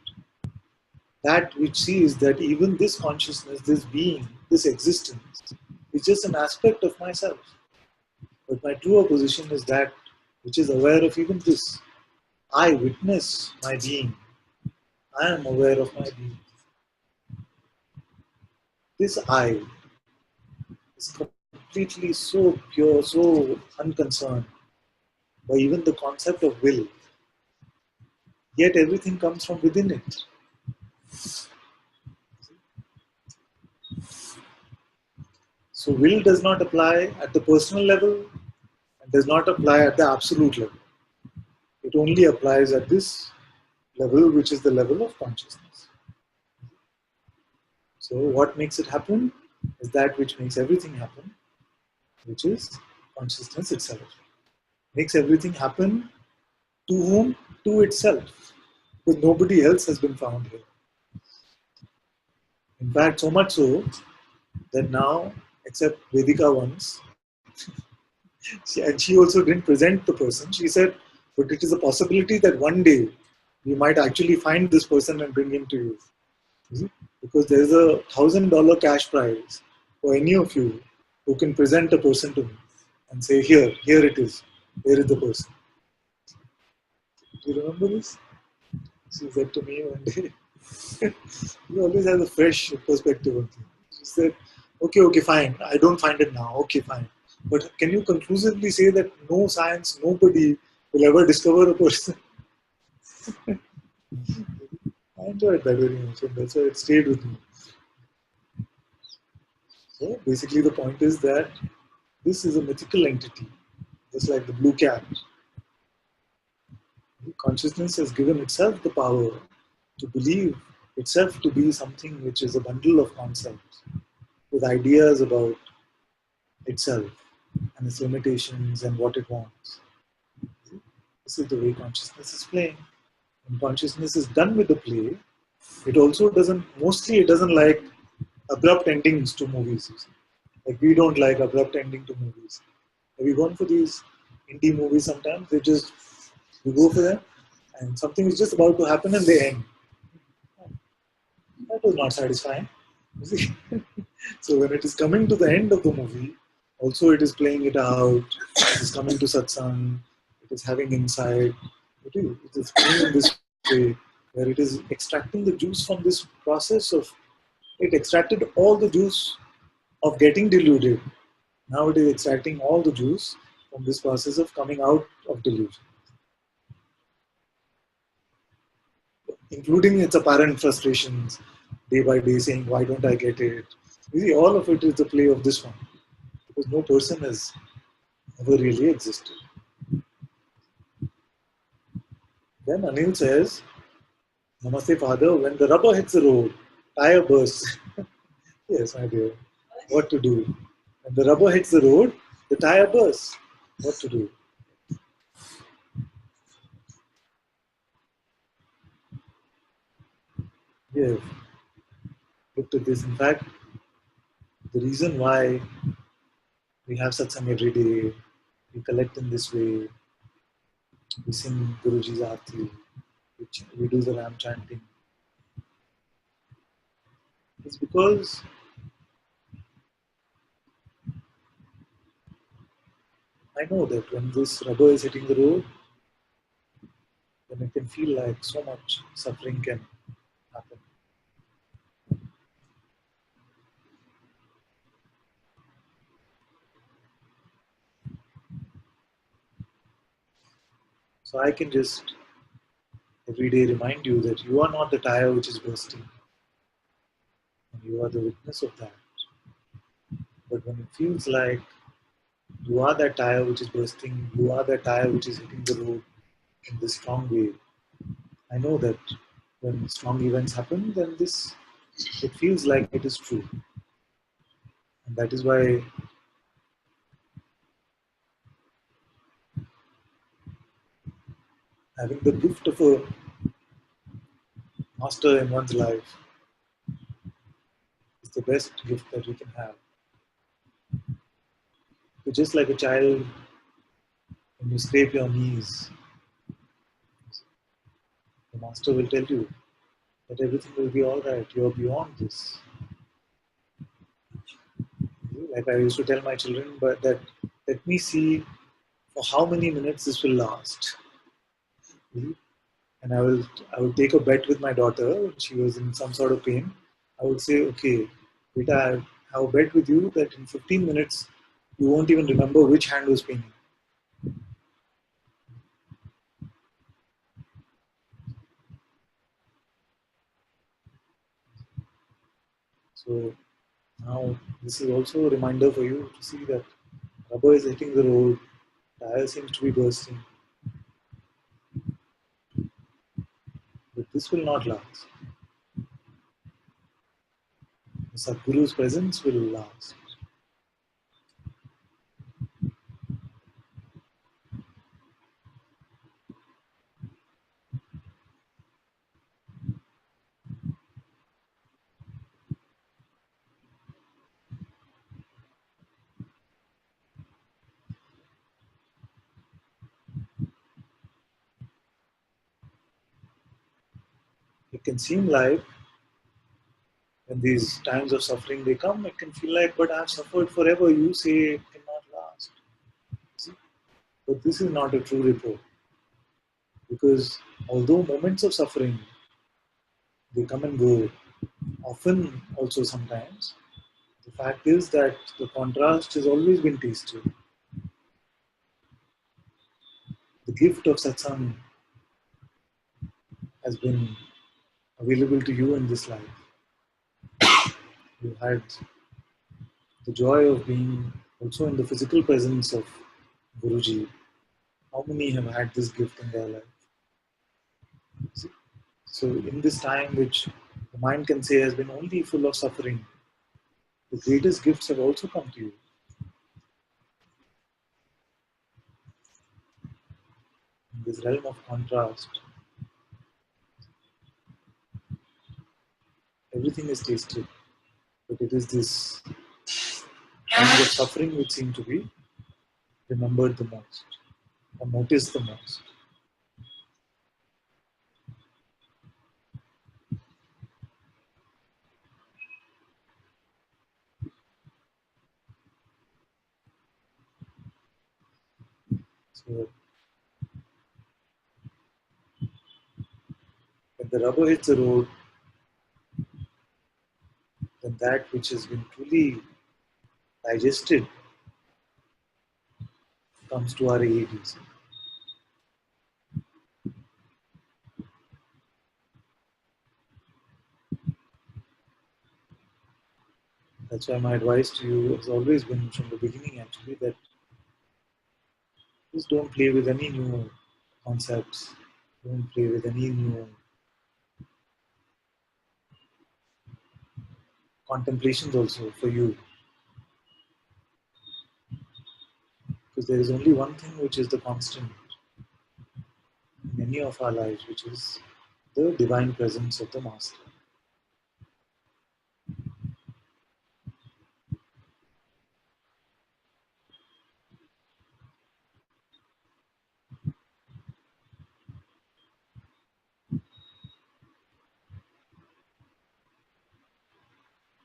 That which sees that even this consciousness, this being, this existence is just an aspect of myself. But my truer position is that which is aware of even this. I witness my being. I am aware of my being. This I is completely so pure, so unconcerned by even the concept of will. Yet everything comes from within it. So will does not apply at the personal level and does not apply at the absolute level. It only applies at this level, which is the level of consciousness. So what makes it happen is that which makes everything happen, which is consciousness itself. Makes everything happen to whom? To itself. Because nobody else has been found here. In fact, so much so that now, except Vedika once, and she also didn't present the person, she said, but it is a possibility that one day you might actually find this person and bring him to you. Because there's a $1,000 cash prize for any of you who can present a person to me and say, here it is, here is the person. Do you remember this? She said to me one day, you always have a fresh perspective on things. She said, okay, fine, I don't find it now, okay, fine. But can you conclusively say that no science, nobody will ever discover a person? I enjoyed that very much, and that's why it stayed with me. So basically the point is that this is a mythical entity, just like the blue cat. Consciousness has given itself the power to believe itself to be something which is a bundle of concepts with ideas about itself and its limitations and what it wants. This is the way consciousness is playing. When consciousness is done with the play, it doesn't like abrupt endings to movies. Like we don't like abrupt ending to movies. Have you gone for these indie movies sometimes? You go for them and something is just about to happen and they end. That was not satisfying. You see? So when it is coming to the end of the movie, also it is playing it out, it is coming to satsang, it is having insight, it is playing in this way, where it is extracting the juice from this process of, it extracted all the juice of getting deluded. Now it is extracting all the juice from this process of coming out of delusion, including its apparent frustrations, day by day saying, why don't I get it? You see, all of it is the play of this one, because no person has ever really existed. Then Anil says, Namaste Father, when the rubber hits the road, tire bursts. Yes, my dear, what to do? When the rubber hits the road, the tire bursts. What to do? We have looked at this. In fact, the reason why we have satsang every day, we collect in this way, we sing Guruji's Aarti, we do the Ram chanting, it's because I know that when this rubber is hitting the road, then it can feel like so much suffering can happen. So I can just every day remind you that you are not the tire which is bursting, and you are the witness of that. But when it feels like you are that tire which is bursting, you are that tire which is hitting the road in this strong way, I know that when strong events happen, then it feels like it is true. And that is why having the gift of a master in one's life is the best gift that we can have. So just like a child, when you scrape your knees, the master will tell you that everything will be all right. You are beyond this. Like I used to tell my children, but that let me see for how many minutes this will last. And I will take a bet with my daughter when she was in some sort of pain. I would say, okay, Beta, I have a bet with you that in 15 minutes you won't even remember which hand was paining. So now this is also a reminder for you to see that rubber is hitting the road, tire seems to be bursting, but this will not last. The Sadguru's presence will last. It can seem like when these times of suffering they come, it can feel like, but I've suffered forever. You say it cannot last. See? But this is not a true report. Because although moments of suffering they come and go, often also sometimes, the fact is that the contrast has always been tasted. The gift of satsang has been available to you in this life. You had the joy of being Also in the physical presence of Guruji, how many have had this gift in their life? So in this time which the mind can say has been only full of suffering, the greatest gifts have also come to you. In this realm of contrast, everything is tasted, but it is this kind of suffering which seem to be remembered the most or noticed the most. So when the rubber hits the road, then that which has been truly digested comes to our aid. That's why my advice to you has always been from the beginning actually that just don't play with any new concepts, don't play with any new contemplations also for you. Because there is only one thing which is the constant in any of our lives, which is the divine presence of the Master.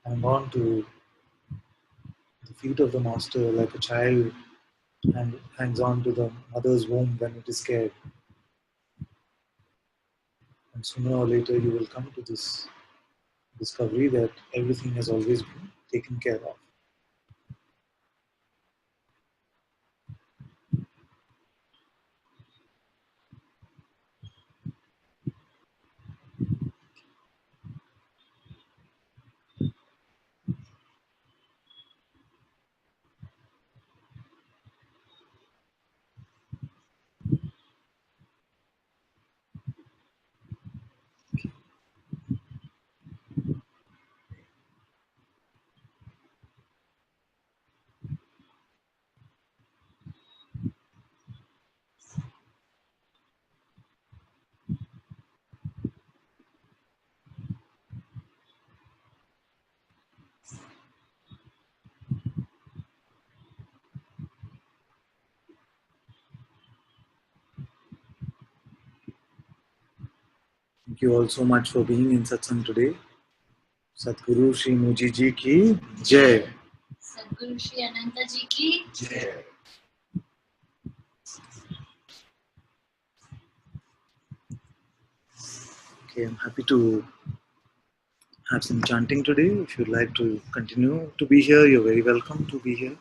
Hang on to the feet of the Master like a child and hangs on to the mother's womb when it is scared. And sooner or later you will come to this discovery that everything has always been taken care of. Thank you all so much for being in Satsang today. Satguru Shri Muji Ji ki Jai. सद्गुरु श्री अनंत जी की Jai. Okay, I'm happy to have some chanting today. If you'd like to continue to be here, you're very welcome to be here.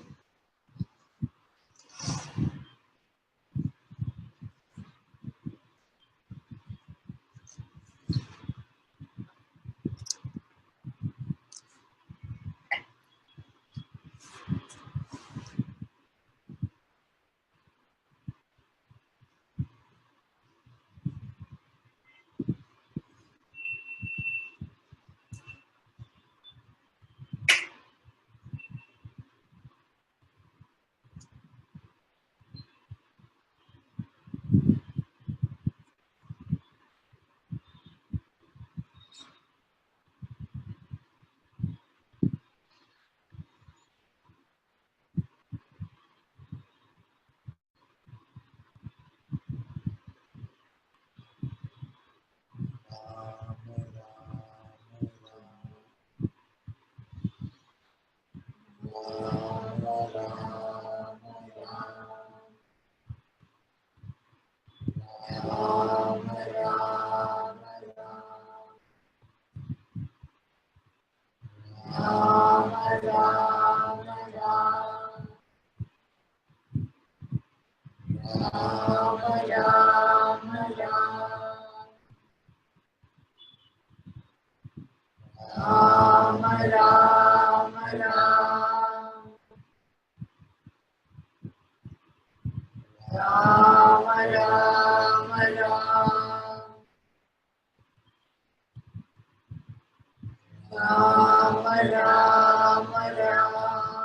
Rama Rama Rama Rama Rama Rama Rama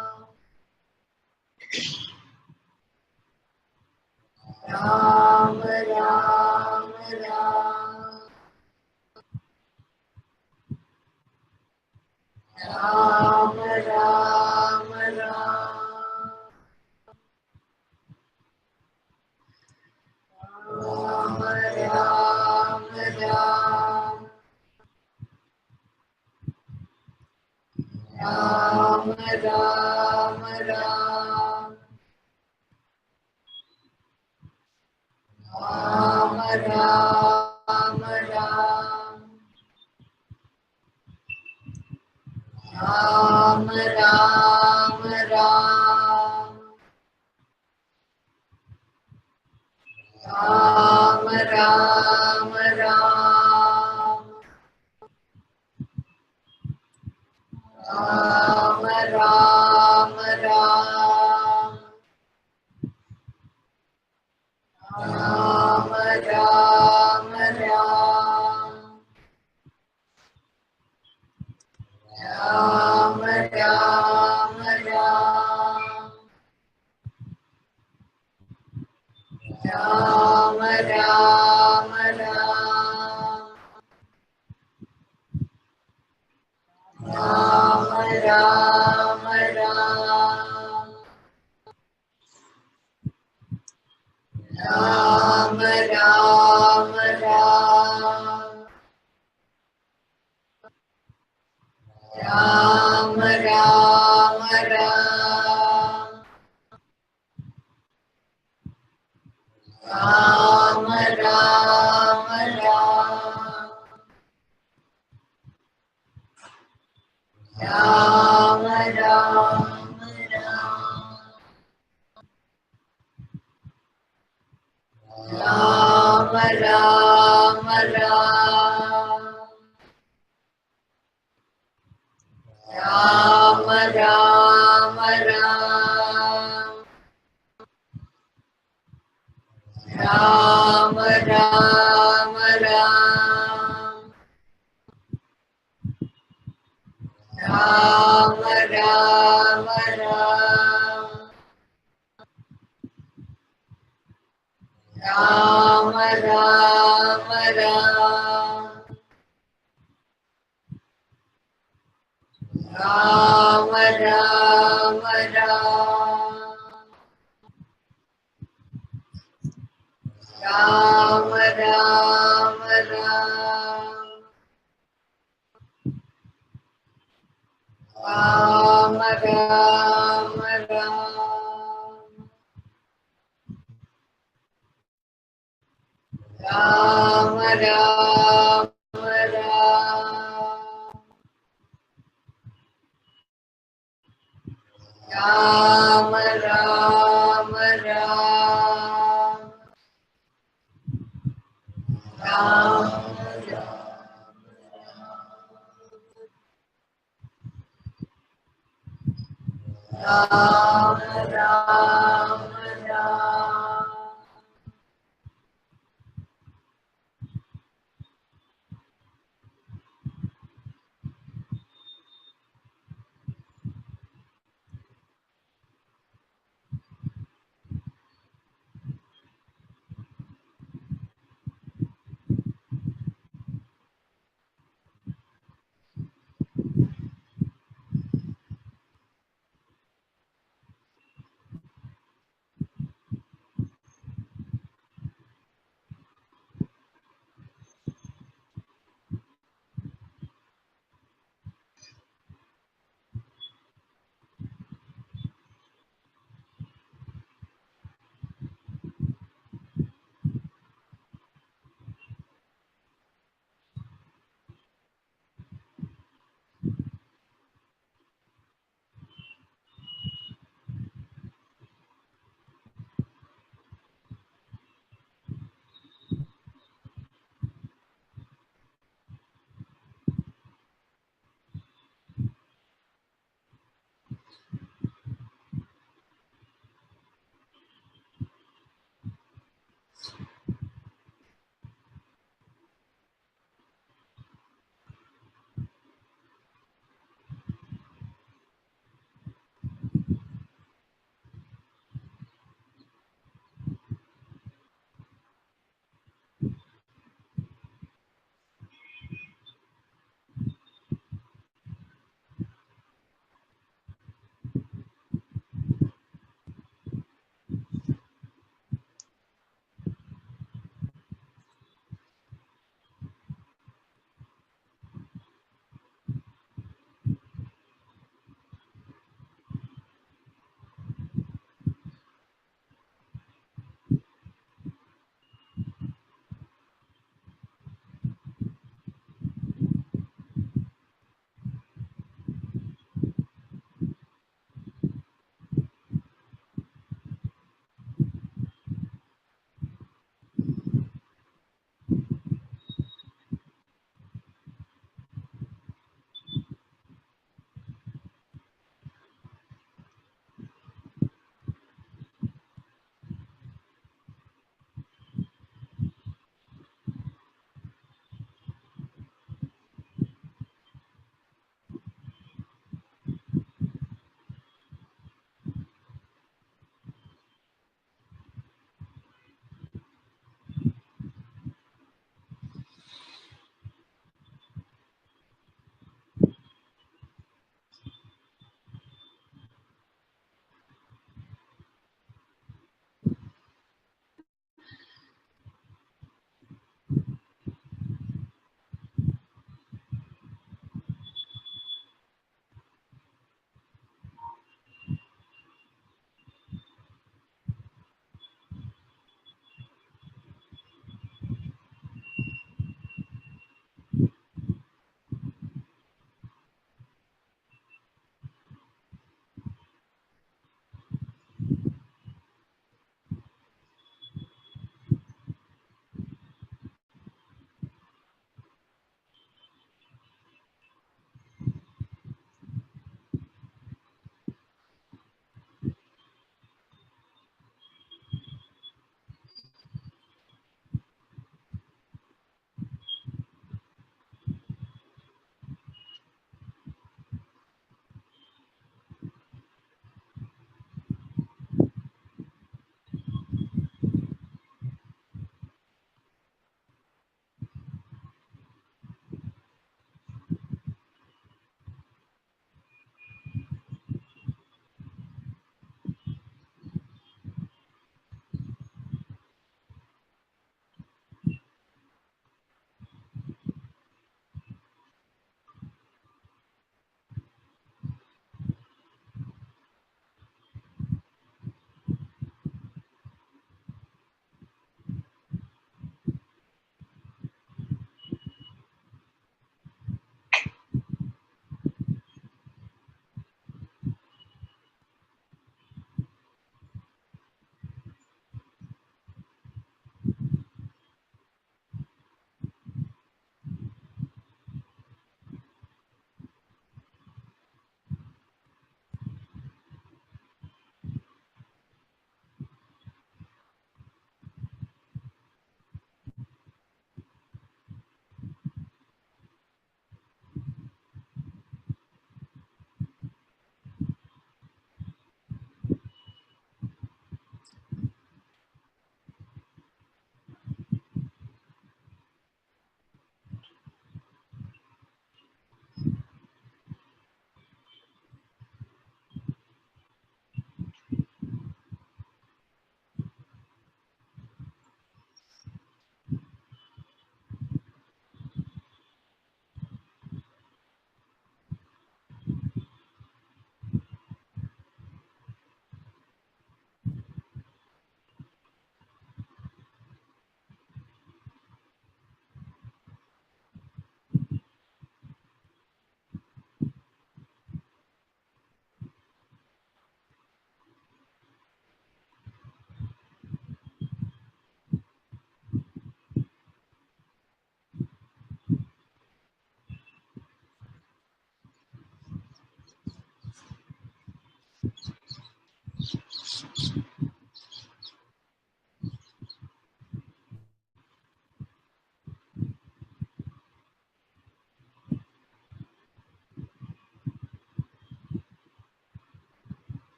Rama Rama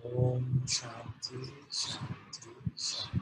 Om Shanti Shanti Shanti.